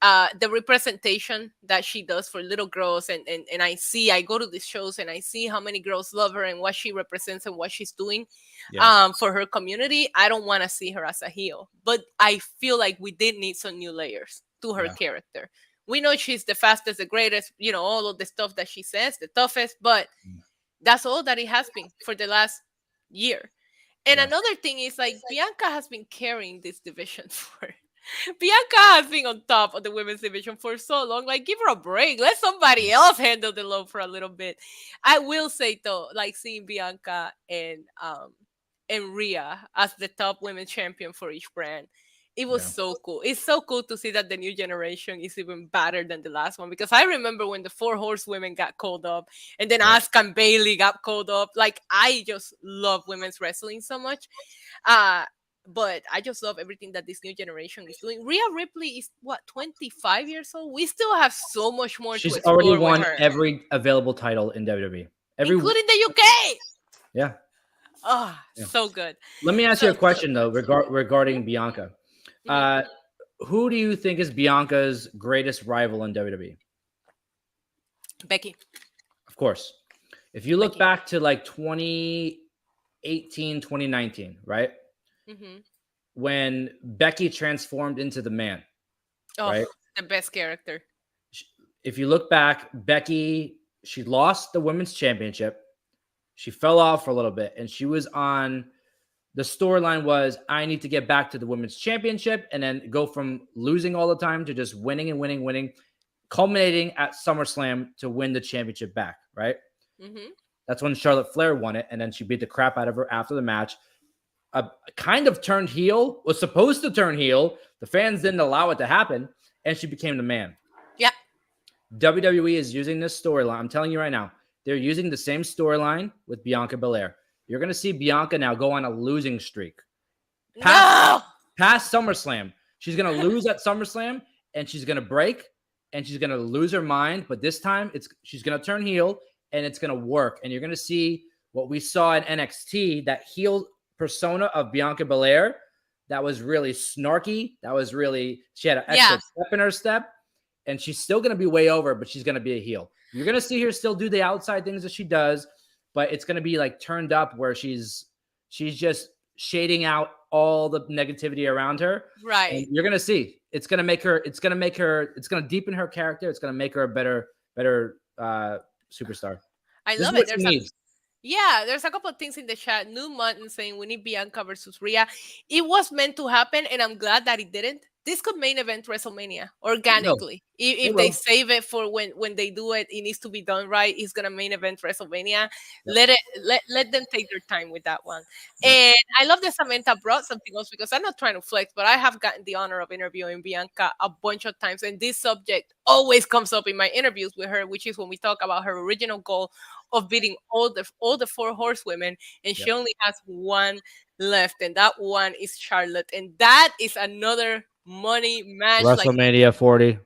[SPEAKER 1] the representation that she does for little girls, and I go to these shows and I see how many girls love her and what she represents and what she's doing for her community. I don't want to see her as a heel, but I feel like we did need some new layers to her character. We know she's the fastest, the greatest, you know, all of the stuff that she says, the toughest, but that's all that it has been for the last year. And another thing is, like, Bianca has been carrying this division Bianca has been on top of the women's division for so long. Like, give her a break. Let somebody else handle the load for a little bit. I will say though, like, seeing Bianca and Rhea as the top women's champion for each brand, it was so cool. It's so cool to see that the new generation is even better than the last one, because I remember when the 4 horsewomen got called up, and then Asuka and Bayley got called up. Like, I just love women's wrestling so much. But I just love everything that this new generation is doing. Rhea Ripley is, what, 25 years old? We still have so much more to explore.
[SPEAKER 2] She's already won every available title in WWE.
[SPEAKER 1] Including the UK!
[SPEAKER 2] Yeah.
[SPEAKER 1] Oh, so good.
[SPEAKER 2] Let me ask you a question, though, regarding Bianca. Who do you think is Bianca's greatest rival in WWE?
[SPEAKER 1] Becky.
[SPEAKER 2] Of course. If you look back to like 2018, 2019, right? When Becky transformed into the man. Right?
[SPEAKER 1] The best character.
[SPEAKER 2] If you look back, Becky, she lost the women's championship. She fell off for a little bit, and she was on... The storyline was, I need to get back to the women's championship, and then go from losing all the time to just winning and winning, culminating at SummerSlam to win the championship back, right? That's when Charlotte Flair won it, and then she beat the crap out of her after the match. kind of turned heel, was supposed to turn heel. The fans didn't allow it to happen, and she became the man.
[SPEAKER 1] Yeah.
[SPEAKER 2] WWE is using this storyline. I'm telling you right now, they're using the same storyline with Bianca Belair. You're going to see Bianca now go on a losing streak. Past SummerSlam. She's going to lose at SummerSlam, and she's going to break, and she's going to lose her mind. But this time, she's going to turn heel, and it's going to work. And you're going to see what we saw in NXT, that heel persona of Bianca Belair that was really snarky. That was really, she had an extra step in her step. And she's still going to be way over, but she's going to be a heel. You're going to see her still do the outside things that she does, but it's going to be like turned up where she's just shading out all the negativity around her.
[SPEAKER 1] Right.
[SPEAKER 2] And you're going to see it's going to deepen her character. It's going to make her a better superstar.
[SPEAKER 1] I love it. There's a couple of things in the chat. New Mutton saying we need Bianca versus Rhea. It was meant to happen, and I'm glad that it didn't. This could main event WrestleMania organically. If they save it for when they do it, it needs to be done right. It's gonna main event WrestleMania. Let them take their time with that one. And I love that Samantha brought something else, because I'm not trying to flex, but I have gotten the honor of interviewing Bianca a bunch of times, and this subject always comes up in my interviews with her, which is when we talk about her original goal of beating all the 4 horsewomen, and she only has one left, and that one is Charlotte, and that is another money match.
[SPEAKER 2] WrestleMania 40.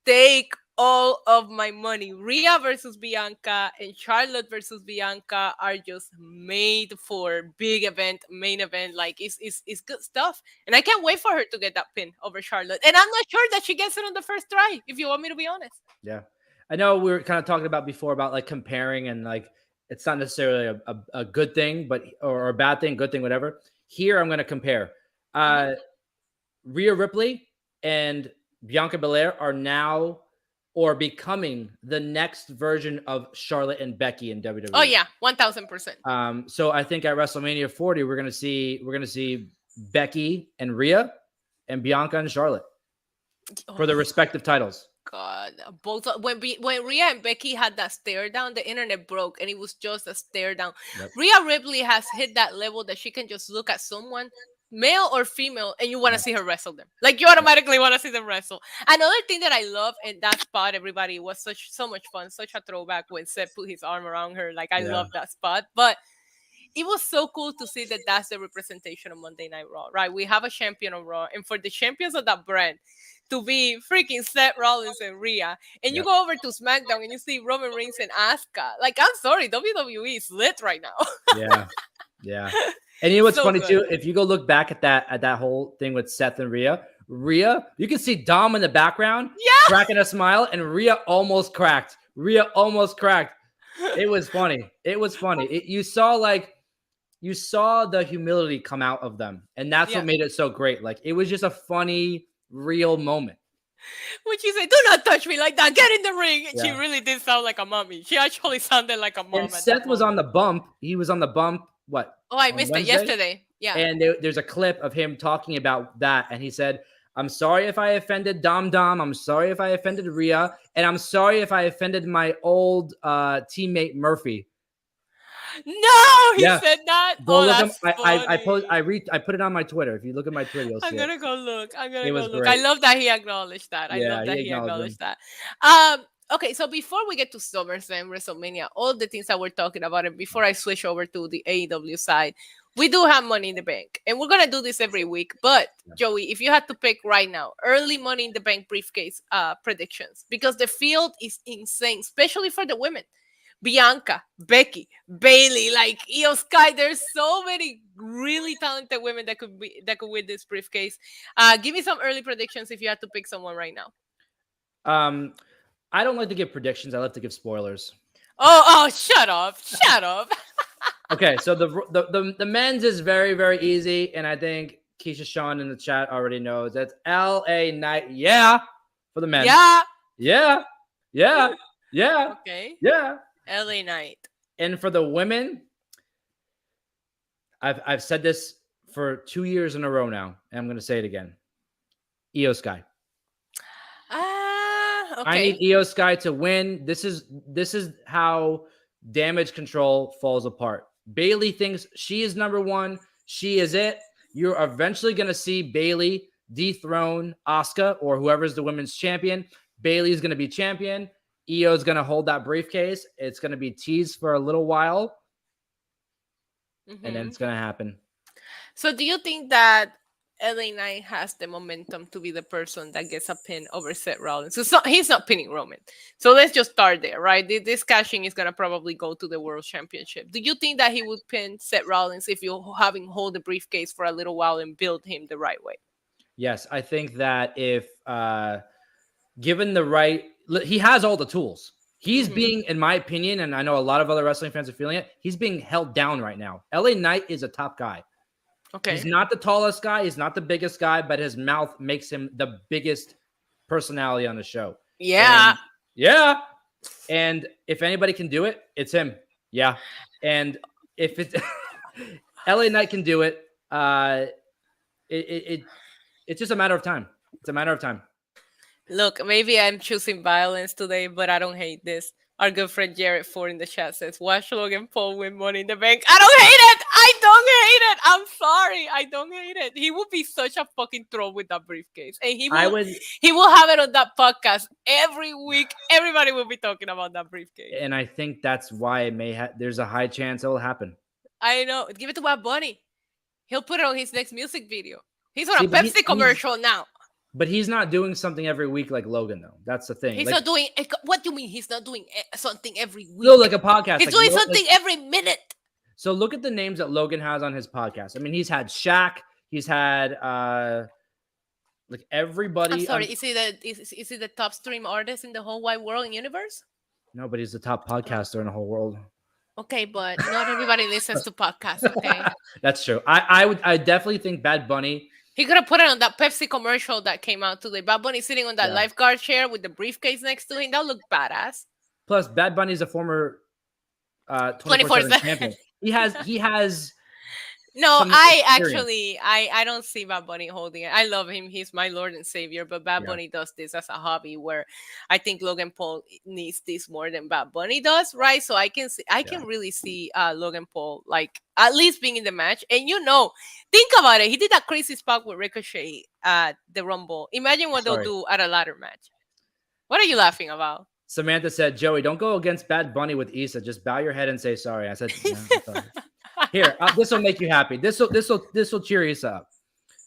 [SPEAKER 1] Take all of my money. Rhea versus Bianca and Charlotte versus Bianca are just made for big event, main event. Like it's good stuff, and I can't wait for her to get that pin over Charlotte. And I'm not sure that she gets it on the first try, if you want me to be honest.
[SPEAKER 2] Yeah, I know we were kind of talking about before about like comparing, and like it's not necessarily a good thing, but or a bad thing, good thing, whatever. Here I'm going to compare. Rhea Ripley and Bianca Belair are now or becoming the next version of Charlotte and Becky in WWE.
[SPEAKER 1] Oh yeah, 1000%.
[SPEAKER 2] So I think at WrestleMania 40 we're gonna see Becky and Rhea and Bianca and Charlotte for the respective titles.
[SPEAKER 1] God, both when Rhea and Becky had that stare down, the internet broke, and it was just a stare down. Rhea Ripley has hit that level that she can just look at someone, male or female, and you want to see her wrestle them. Like you automatically want to see them wrestle. Another thing that I love, and that spot, everybody, was so much fun, such a throwback when Seth put his arm around her. Like I love that spot, but it was so cool to see that that's the representation of Monday Night Raw, right? We have a champion on Raw, and for the champions of that brand to be freaking Seth Rollins and Rhea, and you go over to SmackDown and you see Roman Reigns and Asuka. Like, I'm sorry, WWE is lit right now.
[SPEAKER 2] Yeah. And you know what's
[SPEAKER 1] So
[SPEAKER 2] funny
[SPEAKER 1] good.
[SPEAKER 2] too? If you go look back at that whole thing with Seth and Rhea, you can see Dom in the background cracking a smile, and Rhea almost cracked. It was funny. You saw the humility come out of them, and that's what made it so great. Like it was just a funny, real moment.
[SPEAKER 1] When she said, "Do not touch me like that. Get in the ring." She really did sound like a mommy. She actually sounded like a mom.
[SPEAKER 2] And Seth was on the bump. He was on the bump. What?
[SPEAKER 1] Oh, I missed
[SPEAKER 2] Wednesday?
[SPEAKER 1] it yesterday. Yeah.
[SPEAKER 2] And there's a clip of him talking about that, and he said, "I'm sorry if I offended Dom. I'm sorry if I offended Rhea, and I'm sorry if I offended my old teammate Murphy."
[SPEAKER 1] No, he said that.
[SPEAKER 2] Go
[SPEAKER 1] Oh,
[SPEAKER 2] look
[SPEAKER 1] that's
[SPEAKER 2] funny. I put it on my Twitter. If you look at my Twitter, you'll see
[SPEAKER 1] I'm
[SPEAKER 2] it.
[SPEAKER 1] gonna go look.
[SPEAKER 2] Great.
[SPEAKER 1] I love that he acknowledged that. I love that he acknowledged that. Okay, so before we get to SummerSlam, WrestleMania, all the things that we're talking about, and before I switch over to the AEW side, we do have Money in the Bank, and we're gonna do this every week. But Joey, if you had to pick right now, early Money in the Bank briefcase predictions, because the field is insane, especially for the women. Bianca, Becky, Bailey, like Io Sky. There's so many really talented women that could win this briefcase. Give me some early predictions if you had to pick someone right now.
[SPEAKER 2] I don't like to give predictions. I like to give spoilers.
[SPEAKER 1] Oh, shut up.
[SPEAKER 2] Okay, so the men's is very, very easy, and I think Keisha Sean in the chat already knows that's LA Knight. Yeah, for the men. Yeah.
[SPEAKER 1] Okay.
[SPEAKER 2] Yeah.
[SPEAKER 1] LA Knight.
[SPEAKER 2] And for the women, I've said this for 2 years in a row now, and I'm going to say it again. Io Sky.
[SPEAKER 1] Okay.
[SPEAKER 2] I need Io Sky to win. This is how Damage Control falls apart. Bailey thinks she is number one. She is it. You're eventually going to see Bayley dethrone Asuka or whoever's the women's champion. Bayley's going to be champion. Io's going to hold that briefcase. It's going to be teased for a little while. And then it's going to happen.
[SPEAKER 1] So do you think that LA Knight has the momentum to be the person that gets a pin over Seth Rollins? So he's not pinning Roman. So let's just start there, right? This cashing is going to probably go to the World Championship. Do you think that he would pin Seth Rollins if you have him hold the briefcase for a little while and build him the right way?
[SPEAKER 2] Yes, I think that if given the right, he has all the tools. He's being, in my opinion, and I know a lot of other wrestling fans are feeling it, he's being held down right now. LA Knight is a top guy.
[SPEAKER 1] Okay.
[SPEAKER 2] He's not the tallest guy. He's not the biggest guy, but his mouth makes him the biggest personality on the show.
[SPEAKER 1] Yeah.
[SPEAKER 2] And if anybody can do it, it's him. Yeah. And if it's LA Knight can do it, it's just a matter of time. It's a matter of time.
[SPEAKER 1] Look, maybe I'm choosing violence today, but I don't hate this. Our good friend Jared Ford in the chat says, watch Logan Paul win Money in the Bank. I don't hate it. I don't hate it. I'm sorry. I don't hate it. He would be such a fucking troll with that briefcase. And he will have it on that podcast every week. Everybody will be talking about that briefcase.
[SPEAKER 2] And I think that's why it there's a high chance it'll happen.
[SPEAKER 1] I know. Give it to Bad Bunny. He'll put it on his next music video. He's on a Pepsi commercial now.
[SPEAKER 2] But he's not doing something every week like Logan, though. That's the thing.
[SPEAKER 1] He's not doing... What do you mean he's not doing something every week?
[SPEAKER 2] No, like a podcast.
[SPEAKER 1] He's doing something every minute.
[SPEAKER 2] So look at the names that Logan has on his podcast. I mean, he's had Shaq. He's had like everybody.
[SPEAKER 1] I'm sorry. Is he the top stream artist in the whole wide world and universe?
[SPEAKER 2] No, but he's the top podcaster in the whole world.
[SPEAKER 1] Okay, but not everybody listens to podcasts, okay?
[SPEAKER 2] That's true. I definitely think Bad Bunny...
[SPEAKER 1] He could have put it on that Pepsi commercial that came out today. Bad Bunny sitting on that lifeguard chair with the briefcase next to him. That looked badass.
[SPEAKER 2] Plus, Bad Bunny is a former 24/7 champion. He has.
[SPEAKER 1] No, I don't see Bad Bunny holding it. I love him. He's my Lord and Savior. But Bad Bunny does this as a hobby where I think Logan Paul needs this more than Bad Bunny does, right? So I can really see Logan Paul like at least being in the match. And think about it. He did that crazy spot with Ricochet at the Rumble. Imagine what they'll do at a ladder match. What are you laughing about?
[SPEAKER 2] Samantha said, Joey, don't go against Bad Bunny with Issa. Just bow your head and say sorry. I said, no, sorry. Here, this will make you happy. This will cheer you up.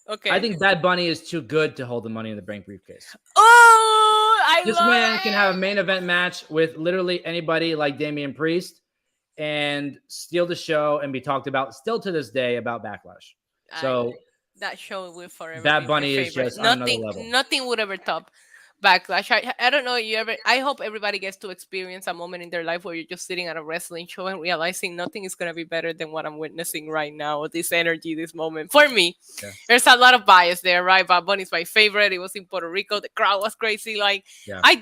[SPEAKER 1] Okay.
[SPEAKER 2] I think Bad Bunny is too good to hold the Money in the Bank briefcase.
[SPEAKER 1] Oh,
[SPEAKER 2] this man can have a main event match with literally anybody like Damian Priest and steal the show and be talked about still to this day about Backlash. So
[SPEAKER 1] that show will forever.
[SPEAKER 2] Bad Bunny is just on another level.
[SPEAKER 1] Nothing would ever top Backlash. I don't know. I hope everybody gets to experience a moment in their life where you're just sitting at a wrestling show and realizing nothing is gonna be better than what I'm witnessing right now. This energy, this moment. For me, there's a lot of bias there, right? Bad Bunny's my favorite. It was in Puerto Rico. The crowd was crazy. I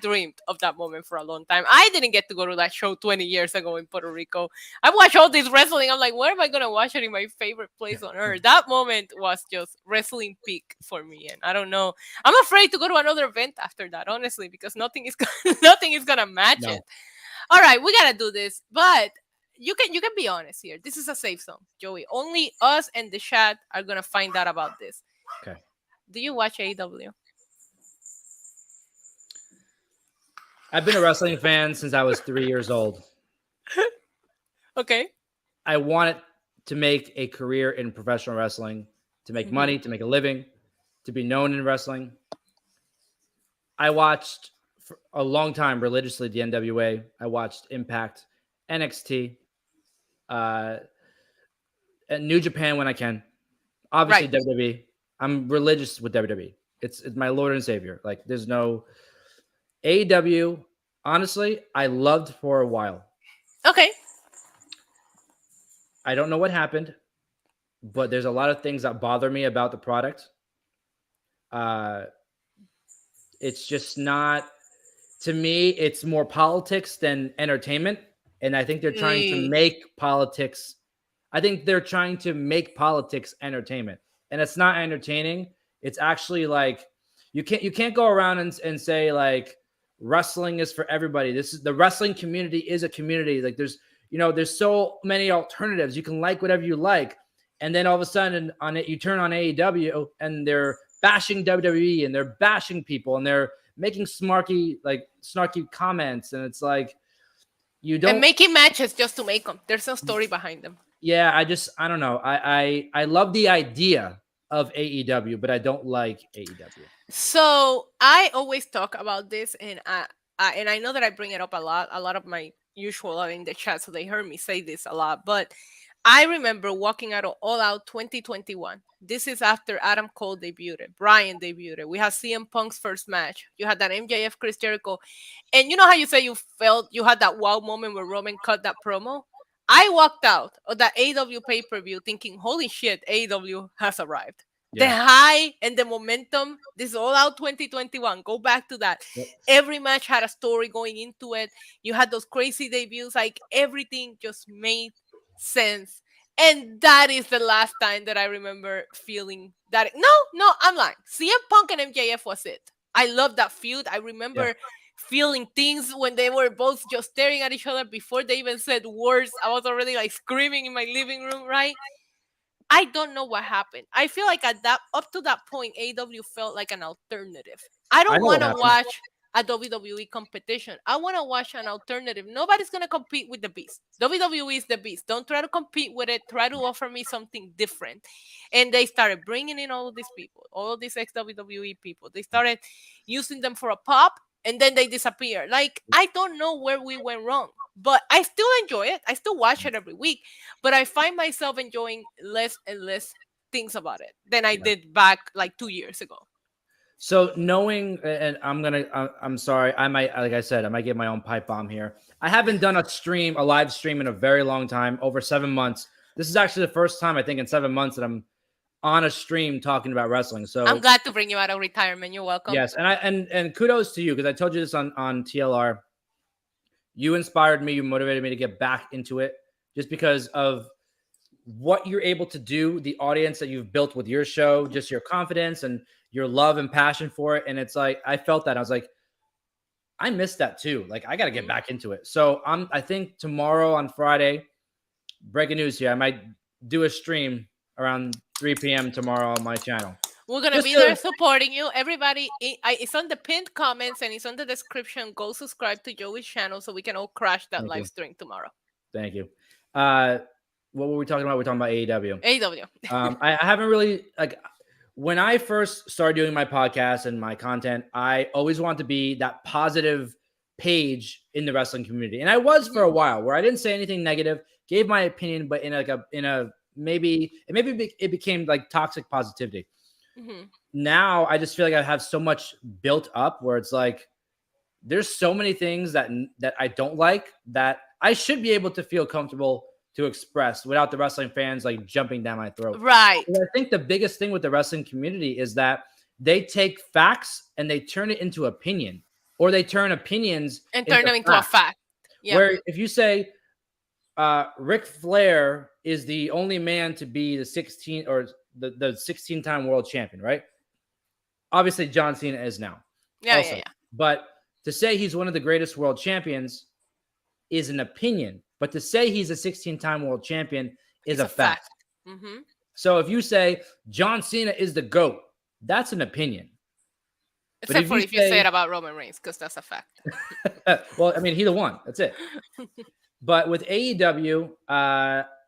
[SPEAKER 1] dreamed of that moment for a long time. I didn't get to go to that show 20 years ago in Puerto Rico. I watched all this wrestling. I'm like, where am I gonna watch it in my favorite place on earth? That moment was just wrestling peak for me, and I don't know. I'm afraid to go to another event after that, honestly, because nothing is gonna match it. All right, we gotta do this, but you can be honest here. This is a safe zone, Joey. Only us and the chat are gonna find out about this.
[SPEAKER 2] Okay.
[SPEAKER 1] Do you watch AEW?
[SPEAKER 2] I've been a wrestling fan since I was 3 years old.
[SPEAKER 1] Okay.
[SPEAKER 2] I wanted to make a career in professional wrestling, to make money, to make a living, to be known in wrestling. I watched for a long time religiously the NWA. I watched Impact, NXT, and New Japan when I can. Obviously, WWE. I'm religious with WWE. It's my Lord and Savior. Like, there's no AEW. Honestly, I loved for a while.
[SPEAKER 1] Okay.
[SPEAKER 2] I don't know what happened, but there's a lot of things that bother me about the product. It's just not, to me, it's more politics than entertainment. And I think they're trying to make politics. I think they're trying to make politics entertainment. And it's not entertaining. It's actually like, you can't go around and say like wrestling is for everybody. The wrestling community is a community. Like there's so many alternatives. You can like whatever you like. And then all of a sudden on it, you turn on AEW and they're bashing WWE and they're bashing people and they're making snarky comments. And it's like, you don't.
[SPEAKER 1] And making matches just to make them. There's no story behind them.
[SPEAKER 2] Yeah, I don't know. I love the idea of AEW, but I don't like AEW.
[SPEAKER 1] So I always talk about this, and I know that I bring it up a lot. A lot of my usual are in the chat, so they heard me say this a lot. But I remember walking out of All Out 2021. This is after Adam Cole debuted, Bryan debuted. We had CM Punk's first match. You had that MJF Chris Jericho, and you know how you say you felt you had that wow moment where Roman cut that promo. I walked out of that AEW pay-per-view thinking, holy shit, AEW has arrived.
[SPEAKER 2] Yeah.
[SPEAKER 1] The high and the momentum, this is All Out 2021. Go back to that.
[SPEAKER 2] Yep.
[SPEAKER 1] Every match had a story going into it. You had those crazy debuts. Like everything just made sense. And that is the last time that I remember feeling that. No, I'm lying. CM Punk and MJF was it. I love that feud. I remember feeling things when they were both just staring at each other before they even said words. I was already like screaming in my living room, right? I don't know what happened. I feel like up to that point, AEW felt like an alternative. I don't want to watch a WWE competition. I want to watch an alternative. Nobody's going to compete with the Beast. WWE is the Beast. Don't try to compete with it. Try to offer me something different. And they started bringing in all of these people, all of these ex-WWE people. They started using them for a pop, and then they disappear. Like, I don't know where we went wrong, but I still enjoy it. I still watch it every week, but I find myself enjoying less and less things about it than I did back like 2 years ago.
[SPEAKER 2] So knowing, and I'm sorry, I might, like I said, I might get my own pipe bomb here. I haven't done a live stream in a very long time, over 7 months. This is actually the first time I think in 7 months that I'm on a stream talking about wrestling. So
[SPEAKER 1] I'm glad to bring you out of retirement. You're welcome.
[SPEAKER 2] Yes, and kudos to you, because I told you this on TLR. You inspired me. You motivated me to get back into it just because of what you're able to do, the audience that you've built with your show, just your confidence and your love and passion for it. And it's like, I felt that. I was like, I missed that too. Like, I got to get back into it. So I think tomorrow on Friday, breaking news here, I might do a stream around 3 p.m. tomorrow on my channel.
[SPEAKER 1] We're going to be there supporting you. Everybody, it's on the pinned comments and it's on the description. Go subscribe to Joey's channel so we can all crash that live stream tomorrow.
[SPEAKER 2] Thank you. What were we talking about? We're talking about AEW.
[SPEAKER 1] AEW.
[SPEAKER 2] I haven't really, like, when I first started doing my podcast and my content, I always wanted to be that positive page in the wrestling community. And I was for a while, where I didn't say anything negative, gave my opinion, but maybe it became like toxic positivity.
[SPEAKER 1] Mm-hmm.
[SPEAKER 2] Now I just feel like I have so much built up where it's like, there's so many things that I don't like that I should be able to feel comfortable to express without the wrestling fans like jumping down my throat.
[SPEAKER 1] Right.
[SPEAKER 2] And I think the biggest thing with the wrestling community is that they take facts and they turn it into opinion, or they turn opinions
[SPEAKER 1] and turn them into a fact.
[SPEAKER 2] Yeah. Where if you say Ric Flair is the only man to be the 16-time world champion, right? Obviously, John Cena is now.
[SPEAKER 1] Yeah.
[SPEAKER 2] But to say he's one of the greatest world champions is an opinion. But to say he's a 16-time world champion is a fact.
[SPEAKER 1] Mm-hmm.
[SPEAKER 2] So if you say John Cena is the GOAT, that's an opinion.
[SPEAKER 1] Except for if you say it about Roman Reigns, because that's a fact.
[SPEAKER 2] Well, I mean, he the one. That's it. But with AEW,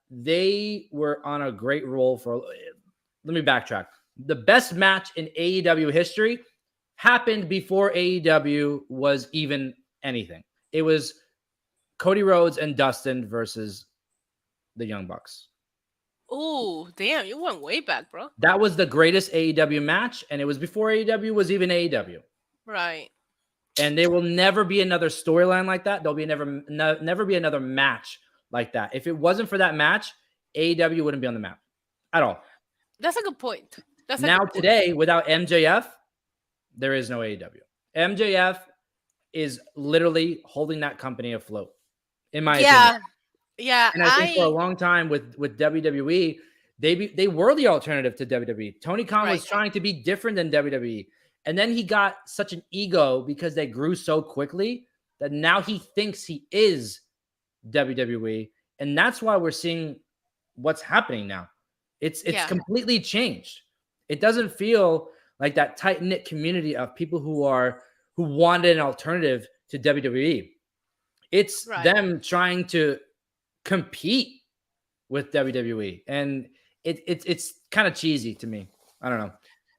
[SPEAKER 2] they were on a great roll for. Let me backtrack. The best match in AEW history happened before AEW was even anything. It was Cody Rhodes and Dustin versus the Young Bucks.
[SPEAKER 1] Oh, damn. You went way back, bro.
[SPEAKER 2] That was the greatest AEW match, and it was before AEW was even AEW.
[SPEAKER 1] Right.
[SPEAKER 2] And there will never be another storyline like that. There'll be never be another match like that. If it wasn't for that match, AEW wouldn't be on the map at all.
[SPEAKER 1] That's a good point.
[SPEAKER 2] Today, without MJF, there is no AEW. MJF is literally holding that company afloat, in my opinion.
[SPEAKER 1] Yeah.
[SPEAKER 2] And I think for a long time with WWE, they were the alternative to WWE. Tony Khan was trying to be different than WWE. And then he got such an ego because they grew so quickly that now he thinks he is WWE. And that's why we're seeing what's happening now. It's completely changed. It doesn't feel like that tight-knit community of people who wanted an alternative to WWE. It's them trying to compete with WWE, and it's kind of cheesy to me. I don't know.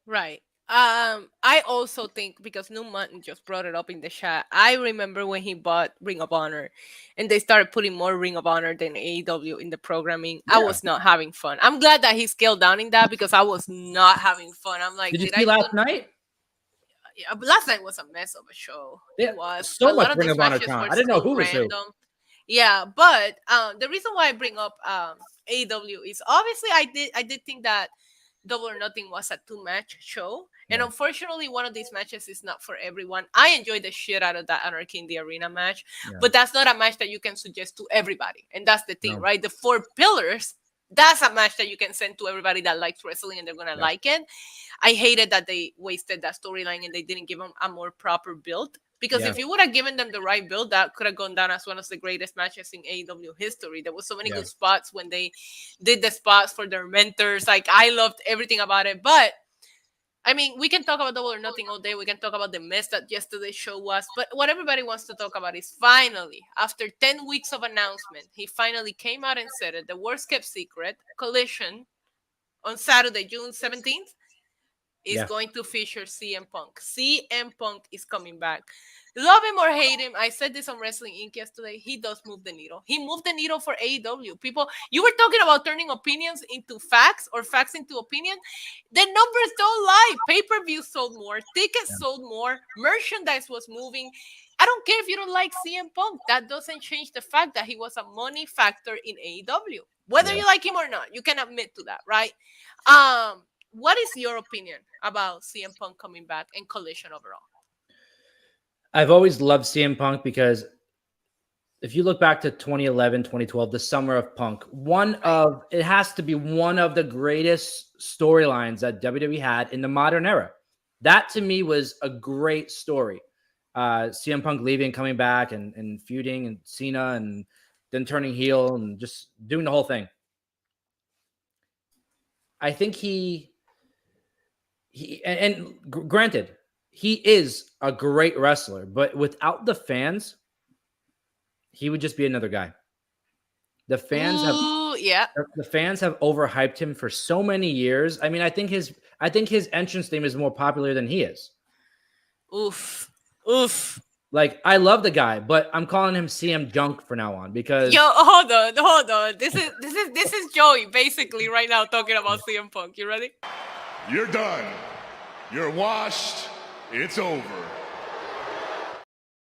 [SPEAKER 1] Right. I also think, because Newman just brought it up in the chat, I remember when he bought Ring of Honor and they started putting more Ring of Honor than AEW in the programming. I was not having fun. I'm glad that he scaled down in that, because I was not having fun. I'm like,
[SPEAKER 2] did you see last night?
[SPEAKER 1] Yeah, but last night was a mess of a show. It was
[SPEAKER 2] so
[SPEAKER 1] a
[SPEAKER 2] much
[SPEAKER 1] lot of
[SPEAKER 2] Ring
[SPEAKER 1] these
[SPEAKER 2] of Honor
[SPEAKER 1] matches
[SPEAKER 2] time.
[SPEAKER 1] were
[SPEAKER 2] I didn't know
[SPEAKER 1] so
[SPEAKER 2] who was who.
[SPEAKER 1] random. Yeah, but the reason why I bring up AEW is, obviously I did think that Double or Nothing was a 2-match show, and unfortunately one of these matches is not for everyone. I enjoyed the shit out of that Anarchy in the Arena match, but that's not a match that you can suggest to everybody, and that's the thing, right? The 4 pillars, that's a match that you can send to everybody that likes wrestling and they're gonna like it. I hated that they wasted that storyline and they didn't give them a more proper build. Because if you would have given them the right build, that could have gone down as one of the greatest matches in AEW history. There was so many good spots when they did the spots for their mentors. Like, I loved everything about it. But, I mean, we can talk about Double or Nothing all day. We can talk about the mess that yesterday's show was. But what everybody wants to talk about is, finally, after 10 weeks of announcement, he finally came out and said it. The worst kept secret, Collision, on Saturday, June 17th. Is going to feature CM Punk. CM Punk is coming back. Love him or hate him, I said this on Wrestling Inc. yesterday, he does move the needle. He moved the needle for AEW. People, you were talking about turning opinions into facts or facts into opinion. The numbers don't lie. Pay-per-view sold more. Tickets sold more. Merchandise was moving. I don't care if you don't like CM Punk. That doesn't change the fact that he was a money factor in AEW. Whether you like him or not, you can admit to that, right? What is your opinion about CM Punk coming back and Collision overall?
[SPEAKER 2] I've always loved CM Punk because if you look back to 2011, 2012, the summer of Punk, it has to be one of the greatest storylines that WWE had in the modern era. That to me was a great story. CM Punk leaving, coming back and feuding and Cena and then turning heel and just doing the whole thing. I think granted, he is a great wrestler, but without the fans, he would just be another guy. The fans have overhyped him for so many years. I mean, I think his entrance theme is more popular than he is.
[SPEAKER 1] Oof.
[SPEAKER 2] Like, I love the guy, but I'm calling him CM Junk from now on because
[SPEAKER 1] hold on. This is Joey basically right now talking about CM Punk. You ready?
[SPEAKER 3] You're done. You're washed. It's over.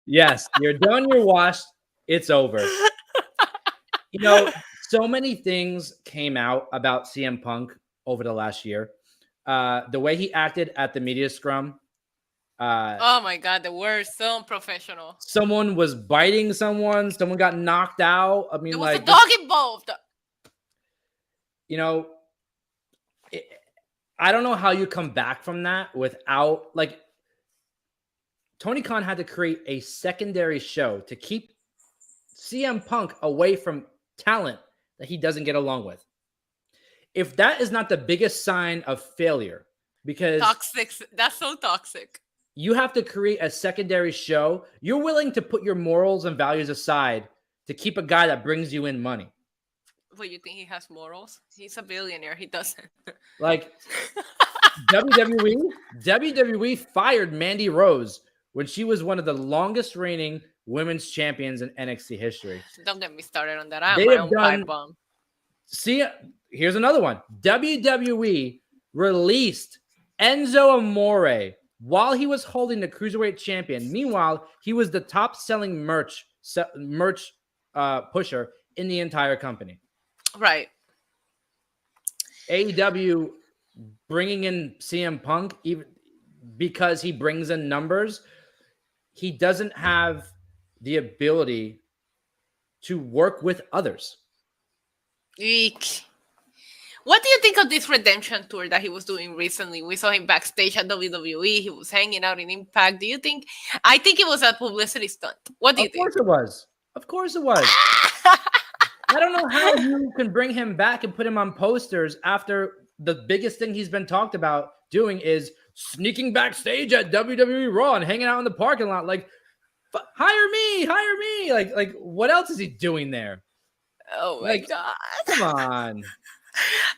[SPEAKER 2] Yes, you're done. You're washed. It's over. You know, so many things came out about CM Punk over the last year. The way he acted at the media scrum.
[SPEAKER 1] Oh my God, the worst. So unprofessional.
[SPEAKER 2] Someone was biting someone. Someone got knocked out. I mean,
[SPEAKER 1] there was a dog involved.
[SPEAKER 2] You know, I don't know how you come back from that without, like, Tony Khan had to create a secondary show to keep CM Punk away from talent that he doesn't get along with. If that is not the biggest sign of failure, because
[SPEAKER 1] toxic, that's so toxic.
[SPEAKER 2] You have to create a secondary show. You're willing to put your morals and values aside to keep a guy that brings you in money.
[SPEAKER 1] Well, you think he has morals? He's a billionaire. He doesn't.
[SPEAKER 2] Like, WWE fired Mandy Rose when she was one of the longest reigning women's champions in NXT history.
[SPEAKER 1] Don't get me started on that. I'm my own pipe bomb.
[SPEAKER 2] See, here's another one. WWE released Enzo Amore while he was holding the Cruiserweight champion. Meanwhile, he was the top selling merch pusher in the entire company.
[SPEAKER 1] Right.
[SPEAKER 2] AEW bringing in CM Punk, even because he brings in numbers, he doesn't have the ability to work with others.
[SPEAKER 1] Eek. What do you think of this redemption tour that he was doing recently? We saw him backstage at WWE. He was hanging out in Impact. Do you think? I think it was a publicity stunt. What do you think?
[SPEAKER 2] Of course it was. I don't know how you can bring him back and put him on posters after the biggest thing he's been talked about doing is sneaking backstage at WWE Raw and hanging out in the parking lot. Like, hire me. Like, what else is he doing there?
[SPEAKER 1] Oh my god!
[SPEAKER 2] Come on.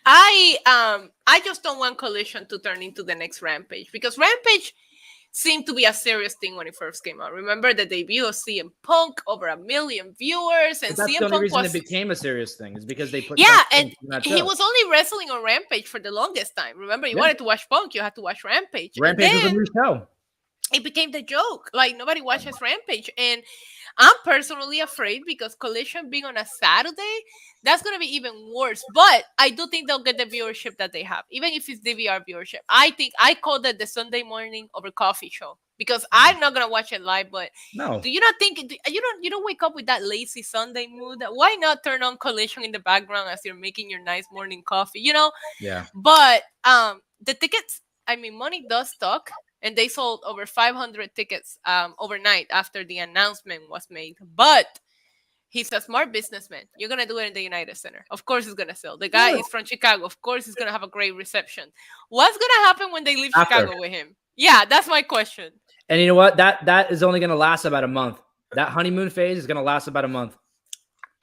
[SPEAKER 1] I just don't want Collision to turn into the next Rampage, because Rampage seemed to be a serious thing when it first came out. Remember the debut of CM Punk, over 1 million viewers, and
[SPEAKER 2] But that's
[SPEAKER 1] CM
[SPEAKER 2] the only
[SPEAKER 1] Punk
[SPEAKER 2] reason
[SPEAKER 1] was
[SPEAKER 2] it became a serious thing is because they put
[SPEAKER 1] and
[SPEAKER 2] that
[SPEAKER 1] he
[SPEAKER 2] show.
[SPEAKER 1] was only wrestling on Rampage for the longest time. Remember, you wanted to watch Punk, you had to watch Rampage.
[SPEAKER 2] Rampage was a new show.
[SPEAKER 1] It became the joke. Like, nobody watches Rampage. And I'm personally afraid, because Collision being on a Saturday, that's going to be even worse. But I do think they'll get the viewership that they have, even if it's DVR viewership. I think I called it the Sunday morning over coffee show, because I'm not going to watch it live. But
[SPEAKER 2] No.
[SPEAKER 1] do you not think, you don't wake up with that lazy Sunday mood? Why not turn on Collision in the background as you're making your nice morning coffee,
[SPEAKER 2] Yeah.
[SPEAKER 1] But the tickets, I mean, money does talk. And they sold over 500 tickets overnight after the announcement was made. But he's a smart businessman. You're going to do it in the United Center. Of course it's going to sell. The guy is from Chicago. Of course he's going to have a great reception. What's going to happen when they leave Chicago with him? Yeah, that's my question.
[SPEAKER 2] And you know what? That is only going to last about a month. That honeymoon phase is going to last about a month.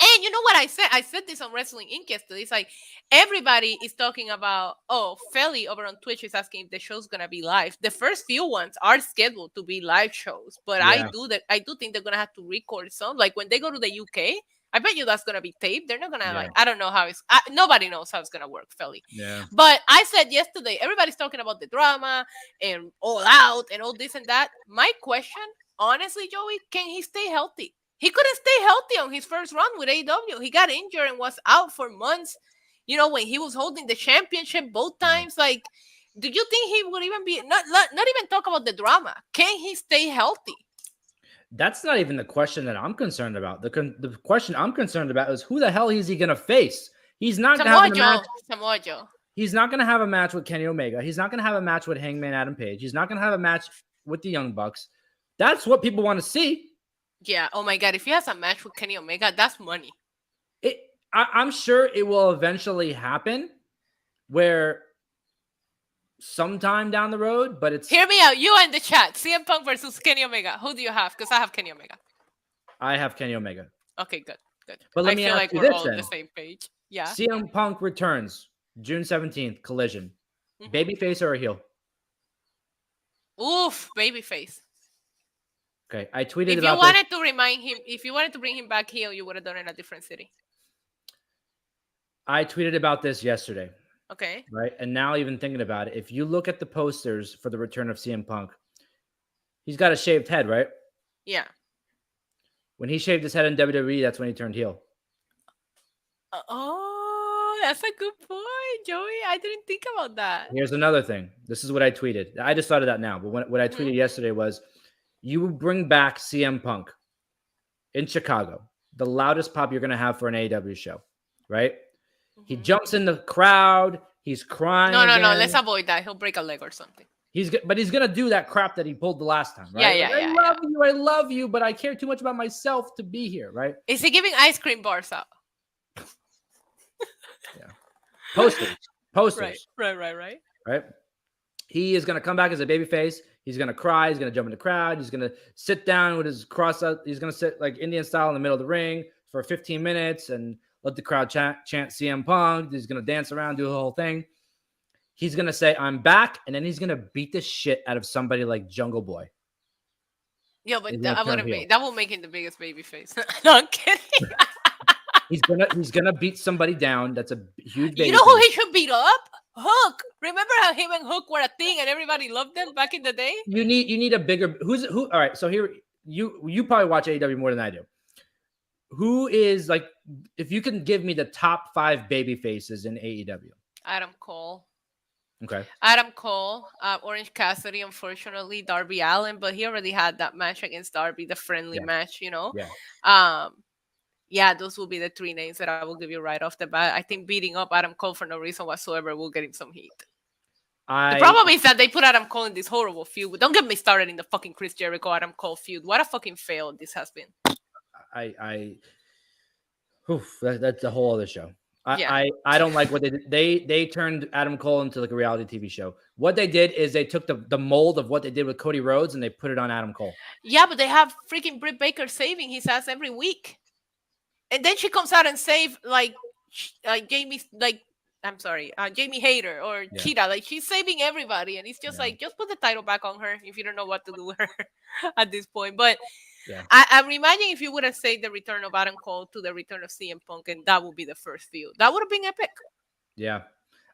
[SPEAKER 1] And you know what I said? I said this on Wrestling Inc. yesterday. It's like everybody is talking about, Feli over on Twitch is asking if the show's gonna be live. The first few ones are scheduled to be live shows, but I do think they're gonna have to record some. Like when they go to the UK, I bet you that's gonna be taped. They're not gonna I don't know how nobody knows how it's gonna work, Feli.
[SPEAKER 2] Yeah.
[SPEAKER 1] But I said yesterday, everybody's talking about the drama and All Out and all this and that. My question, honestly, Joey, can he stay healthy? He couldn't stay healthy on his first run with AEW. He got injured and was out for months. When he was holding the championship both times. Like, do you think he would even be not even talk about the drama? Can he stay healthy?
[SPEAKER 2] That's not even the question that I'm concerned about. The question I'm concerned about is who the hell is he going to face? He's not going to have a match.
[SPEAKER 1] Samoa Joe.
[SPEAKER 2] He's not going to have a match with Kenny Omega. He's not going to have a match with Hangman Adam Page. He's not going to have a match with the Young Bucks. That's what people want to see.
[SPEAKER 1] Yeah. Oh my God. If he has a match with Kenny Omega, that's money.
[SPEAKER 2] I'm sure it will eventually happen where sometime down the road, but it's...
[SPEAKER 1] Hear me out. You in the chat. CM Punk versus Kenny Omega. Who do you have? Because I have Kenny Omega.
[SPEAKER 2] I have Kenny Omega.
[SPEAKER 1] Okay, good.
[SPEAKER 2] But let me
[SPEAKER 1] feel
[SPEAKER 2] ask
[SPEAKER 1] like
[SPEAKER 2] you
[SPEAKER 1] we're
[SPEAKER 2] this
[SPEAKER 1] all
[SPEAKER 2] then.
[SPEAKER 1] on the same page. Yeah.
[SPEAKER 2] CM Punk returns June 17th, Collision.
[SPEAKER 1] Mm-hmm.
[SPEAKER 2] Babyface or a heel?
[SPEAKER 1] Oof, babyface.
[SPEAKER 2] Okay, I tweeted
[SPEAKER 1] if
[SPEAKER 2] about
[SPEAKER 1] you wanted to remind him, if you wanted to bring him back heel, you would have done it in a different city.
[SPEAKER 2] I tweeted about this yesterday.
[SPEAKER 1] Okay.
[SPEAKER 2] Right, and now even thinking about it, if you look at the posters for the return of CM Punk, he's got a shaved head, right?
[SPEAKER 1] Yeah.
[SPEAKER 2] When he shaved his head in WWE, that's when he turned heel.
[SPEAKER 1] Oh, that's a good point, Joey. I didn't think about that.
[SPEAKER 2] Here's another thing. This is what I tweeted. I just thought of that now, but what I tweeted yesterday was, you bring back CM Punk in Chicago, the loudest pop you're going to have for an AEW show, right? Mm-hmm. He jumps in the crowd. He's crying.
[SPEAKER 1] No. Let's avoid that. He'll break a leg or something.
[SPEAKER 2] But he's going to do that crap that he pulled the last time, right?
[SPEAKER 1] Yeah.
[SPEAKER 2] I love you, but I care too much about myself to be here, right?
[SPEAKER 1] Is he giving ice cream bars out?
[SPEAKER 2] Yeah. Posters.
[SPEAKER 1] Right.
[SPEAKER 2] He is going to come back as a babyface. He's going to cry. He's going to jump in the crowd. He's going to sit down with his cross out. He's going to sit like Indian style in the middle of the ring for 15 minutes and let the crowd chant CM Punk. He's going to dance around, do the whole thing. He's going to say, I'm back. And then he's going to beat the shit out of somebody like Jungle Boy.
[SPEAKER 1] Yeah, but that will make him the biggest babyface. No, I'm kidding.
[SPEAKER 2] He's gonna beat somebody down. That's a huge baby.
[SPEAKER 1] You know who he should beat up? Hook. Remember how him and Hook were a thing and everybody loved them back in the day?
[SPEAKER 2] You need a bigger who all right, so here you probably watch AEW more than I do. Who is like, if you can give me the top 5 baby faces in AEW?
[SPEAKER 1] Adam Cole.
[SPEAKER 2] Okay.
[SPEAKER 1] Adam Cole, Orange Cassidy, unfortunately, Darby Allin, but he already had that match against Darby, the friendly match, Yeah, those will be the 3 names that I will give you right off the bat. I think beating up Adam Cole for no reason whatsoever will get him some heat. The problem is that they put Adam Cole in this horrible feud. But don't get me started in the fucking Chris Jericho Adam Cole feud. What a fucking fail this has been.
[SPEAKER 2] Oof, that's a whole other show.
[SPEAKER 1] Yeah.
[SPEAKER 2] I don't like what they did. They turned Adam Cole into like a reality TV show. What they did is they took the mold of what they did with Cody Rhodes and they put it on Adam Cole.
[SPEAKER 1] Yeah, but they have freaking Britt Baker saving his ass every week. And then she comes out and save like Jamie, like I'm sorry, Jamie Hayter or
[SPEAKER 2] Yeah.
[SPEAKER 1] Cheetah. Like she's saving everybody, and it's just
[SPEAKER 2] Yeah.
[SPEAKER 1] like just put the title back on her if you don't know what to do with her at this point. But
[SPEAKER 2] Yeah.
[SPEAKER 1] I'm imagining if you would have said the return of Adam Cole to the return of CM Punk, and that would be the first feud. That would have been epic.
[SPEAKER 2] Yeah.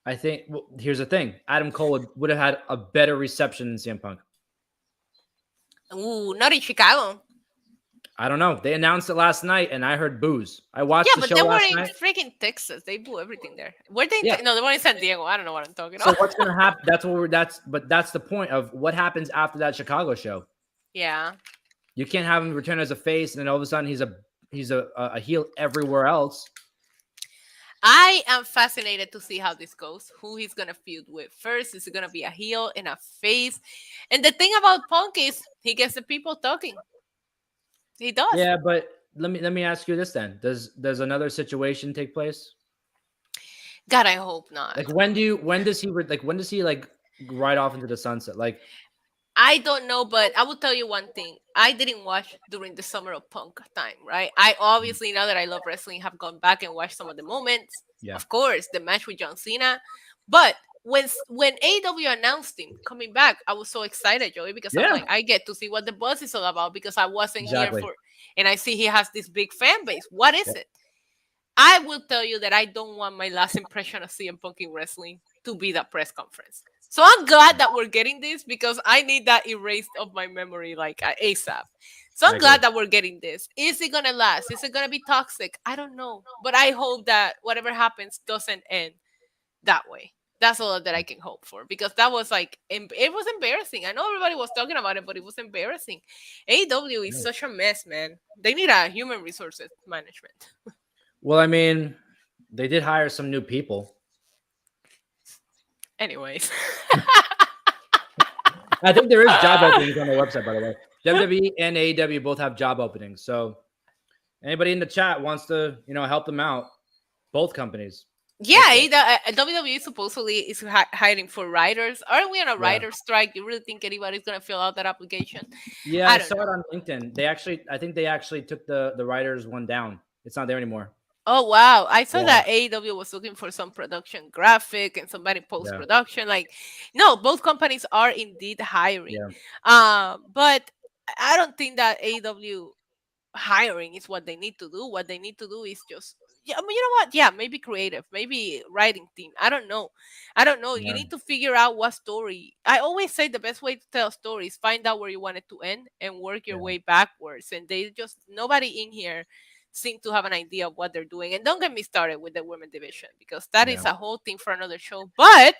[SPEAKER 2] I think here's the thing. Adam Cole would have had a better reception than CM Punk.
[SPEAKER 1] Ooh, not in Chicago.
[SPEAKER 2] I don't know. They announced it last night and I heard boos. I watched
[SPEAKER 1] Yeah,
[SPEAKER 2] the
[SPEAKER 1] but
[SPEAKER 2] show
[SPEAKER 1] they were
[SPEAKER 2] last
[SPEAKER 1] in
[SPEAKER 2] night.
[SPEAKER 1] freaking Texas. They blew everything there. Were they?
[SPEAKER 2] Yeah.
[SPEAKER 1] No, they were in San Diego. I don't know what I'm talking
[SPEAKER 2] So
[SPEAKER 1] about.
[SPEAKER 2] what's gonna happen? That's the point of what happens after that Chicago show.
[SPEAKER 1] Yeah.
[SPEAKER 2] You can't have him return as a face and then all of a sudden he's a heel everywhere else.
[SPEAKER 1] I am fascinated to see how this goes. Who he's gonna feud with first? Is it gonna be a heel and a face? And the thing about Punk is he gets the people talking. He does.
[SPEAKER 2] Yeah, but let me ask you this then. Does another situation take place?
[SPEAKER 1] God, I hope not.
[SPEAKER 2] Like when does he ride off into the sunset? Like
[SPEAKER 1] I don't know, but I will tell you one thing. I didn't watch during the summer of Punk time, right? I obviously, now that I love wrestling, have gone back and watched some of the moments.
[SPEAKER 2] Yeah.
[SPEAKER 1] Of course, the match with John Cena. But when AEW announced him coming back, I was so excited, Joey, because
[SPEAKER 2] Yeah.
[SPEAKER 1] I'm like, I get to see what the buzz is all about because I wasn't
[SPEAKER 2] Exactly.
[SPEAKER 1] here for, and I see he has this big fan base. What is it? I will tell you that I don't want my last impression of CM Punk in wrestling to be that press conference. So I'm glad that we're getting this because I need that erased of my memory like ASAP. So I'm glad that we're getting this. Is it going to last? Is it going to be toxic? I don't know. But I hope that whatever happens doesn't end that way. That's all that I can hope for because that was like, it was embarrassing. I know everybody was talking about it, but it was embarrassing. AEW is such a mess, man. They need a human resources management.
[SPEAKER 2] Well, I mean, they did hire some new people.
[SPEAKER 1] Anyways.
[SPEAKER 2] I think there is job openings on their website, by the way. WWE and AEW both have job openings. So anybody in the chat wants to, help them out, both companies.
[SPEAKER 1] Yeah, WWE supposedly is hiring for writers. Aren't we on a writer's strike? You really think anybody's going to fill out that application?
[SPEAKER 2] Yeah, I saw it on LinkedIn. I think they actually took the writers one down. It's not there anymore.
[SPEAKER 1] Oh, wow. I saw that AEW was looking for some production graphic and somebody post-production. Like, no, both companies are indeed hiring. But I don't think that AEW hiring is what they need to do. What they need to do is just, you know what? Yeah, maybe creative, maybe writing team. I don't know.
[SPEAKER 2] Yeah.
[SPEAKER 1] You need to figure out what story. I always say the best way to tell stories, find out where you want it to end and work your way backwards. And nobody in here seem to have an idea of what they're doing. And don't get me started with the women division because that is a whole thing for another show. But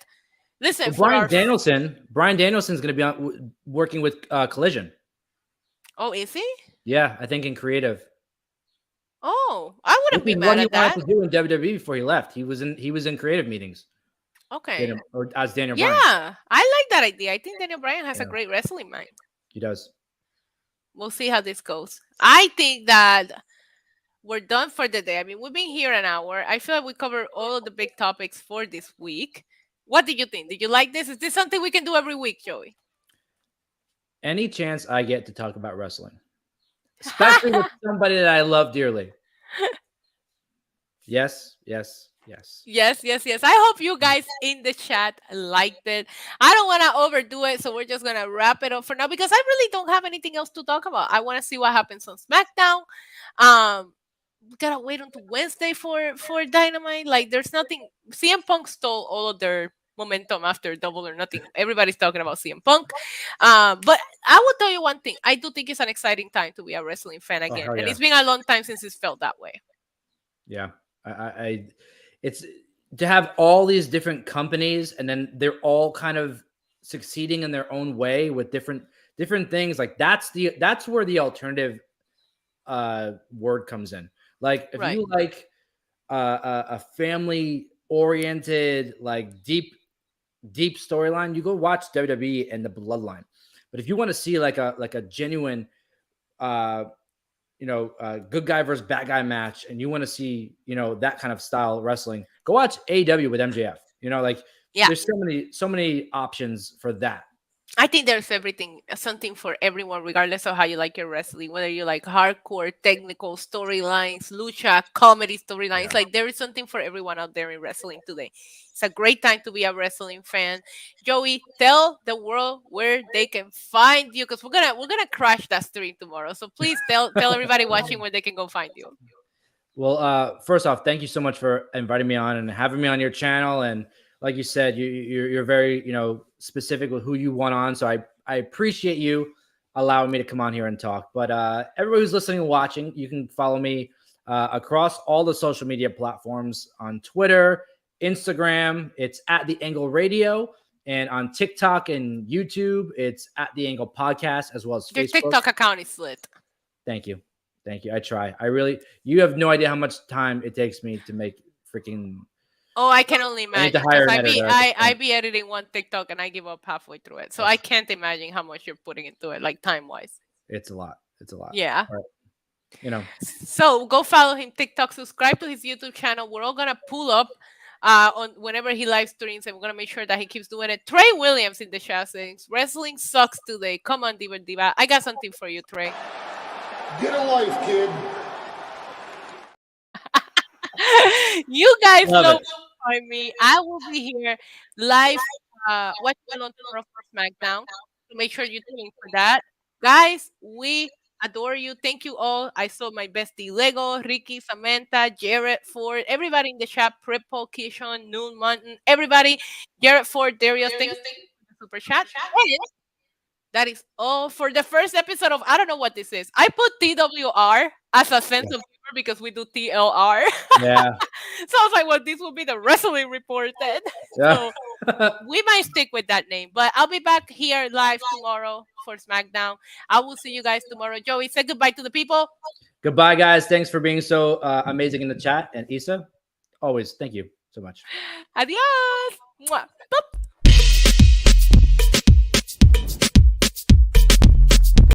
[SPEAKER 1] listen,
[SPEAKER 2] Brian Danielson's going to be working with Collision.
[SPEAKER 1] Oh, is he?
[SPEAKER 2] Yeah, I think in creative.
[SPEAKER 1] Oh, I wouldn't be mad at that.
[SPEAKER 2] What he wanted to do in WWE before he left. He was in creative meetings.
[SPEAKER 1] Okay.
[SPEAKER 2] Or as Daniel Bryan.
[SPEAKER 1] Yeah, I like that idea. I think Daniel Bryan has a great wrestling mind.
[SPEAKER 2] He does.
[SPEAKER 1] We'll see how this goes. I think that we're done for the day. I mean, we've been here an hour. I feel like we covered all of the big topics for this week. What did you think? Did you like this? Is this something we can do every week, Joey?
[SPEAKER 2] Any chance I get to talk about wrestling, especially with somebody that I love dearly. Yes.
[SPEAKER 1] I hope you guys in the chat liked it. I don't want to overdo it, so we're just going to wrap it up for now because I really don't have anything else to talk about. I want to see what happens on Smackdown. We gotta wait until Wednesday for Dynamite. Like, there's nothing. CM Punk stole all of their momentum after Double or Nothing. Everybody's talking about CM Punk. But I will tell you one thing. I do think it's an exciting time to be a wrestling fan again. And it's been a long time since it's felt that way. Yeah.
[SPEAKER 2] It's to have all these different companies and then they're all kind of succeeding in their own way with different things. Like that's where the alternative word comes in. Like if you like a family oriented, like deep storyline, you go watch WWE and the Bloodline. But if you want to see like a genuine good guy versus bad guy match, and you want to see, that kind of style wrestling, go watch AEW with MJF. Like
[SPEAKER 1] Yeah.
[SPEAKER 2] there's so many options for that.
[SPEAKER 1] I think there's everything, something for everyone, regardless of how you like your wrestling, whether you like hardcore, technical storylines, lucha, comedy storylines.
[SPEAKER 2] Yeah.
[SPEAKER 1] Like there is something for everyone out there in wrestling today. It's a great time to be a wrestling fan. Joey, tell the world where they can find you, because we're gonna crash that stream tomorrow. So please tell everybody watching where they can go find you.
[SPEAKER 2] Well, first off, thank you so much for inviting me on and having me on your channel. And like you said, you're very specific with who you want on. So I appreciate you allowing me to come on here and talk. But everybody who's listening and watching, you can follow me across all the social media platforms on Twitter, Instagram. It's at The Angle Radio, and on TikTok and YouTube, it's at The Angle Podcast, as well as
[SPEAKER 1] Your
[SPEAKER 2] Facebook.
[SPEAKER 1] TikTok account is lit.
[SPEAKER 2] Thank you. I try. You have no idea how much time it takes me to make freaking.
[SPEAKER 1] Oh, I can only
[SPEAKER 2] I need to
[SPEAKER 1] imagine.
[SPEAKER 2] hire
[SPEAKER 1] 'Cause
[SPEAKER 2] an editor at this
[SPEAKER 1] I
[SPEAKER 2] point.
[SPEAKER 1] be editing one TikTok and I give up halfway through it. So
[SPEAKER 2] Yes.
[SPEAKER 1] I can't imagine how much you're putting into it, like time wise.
[SPEAKER 2] It's a lot.
[SPEAKER 1] Yeah.
[SPEAKER 2] Right.
[SPEAKER 1] So go follow him TikTok, subscribe to his YouTube channel. We're all gonna pull up on whenever he live streams, and we're gonna make sure that he keeps doing it. Trey Williams in the chat saying wrestling sucks today. Come on, Diva. I got something for you, Trey.
[SPEAKER 3] Get a life, kid.
[SPEAKER 1] You guys
[SPEAKER 2] Love
[SPEAKER 1] know
[SPEAKER 2] it.
[SPEAKER 1] where to find me. I will be here live watching on tomorrow for Smackdown. So make sure you tune in for that. Guys, we adore you. Thank you all. I saw my bestie Lego, Ricky, Samantha, Jared Ford, everybody in the chat, Prepo, Kishon, Noon Mountain, everybody. Jared Ford, Darius, thank you for the super chat. And that is all for the first episode of, I don't know what this is. I put TWR as a sense of humor because we do TLR.
[SPEAKER 2] Yeah.
[SPEAKER 1] So I was like, well, this will be the wrestling report then.
[SPEAKER 2] Yeah.
[SPEAKER 1] So we might stick with that name, but I'll be back here live tomorrow for SmackDown. I will see you guys tomorrow. Joey, say goodbye to the people.
[SPEAKER 2] Goodbye, guys. Thanks for being so amazing in the chat. And Issa, always thank you so much.
[SPEAKER 1] Adios. Mwah. Boop.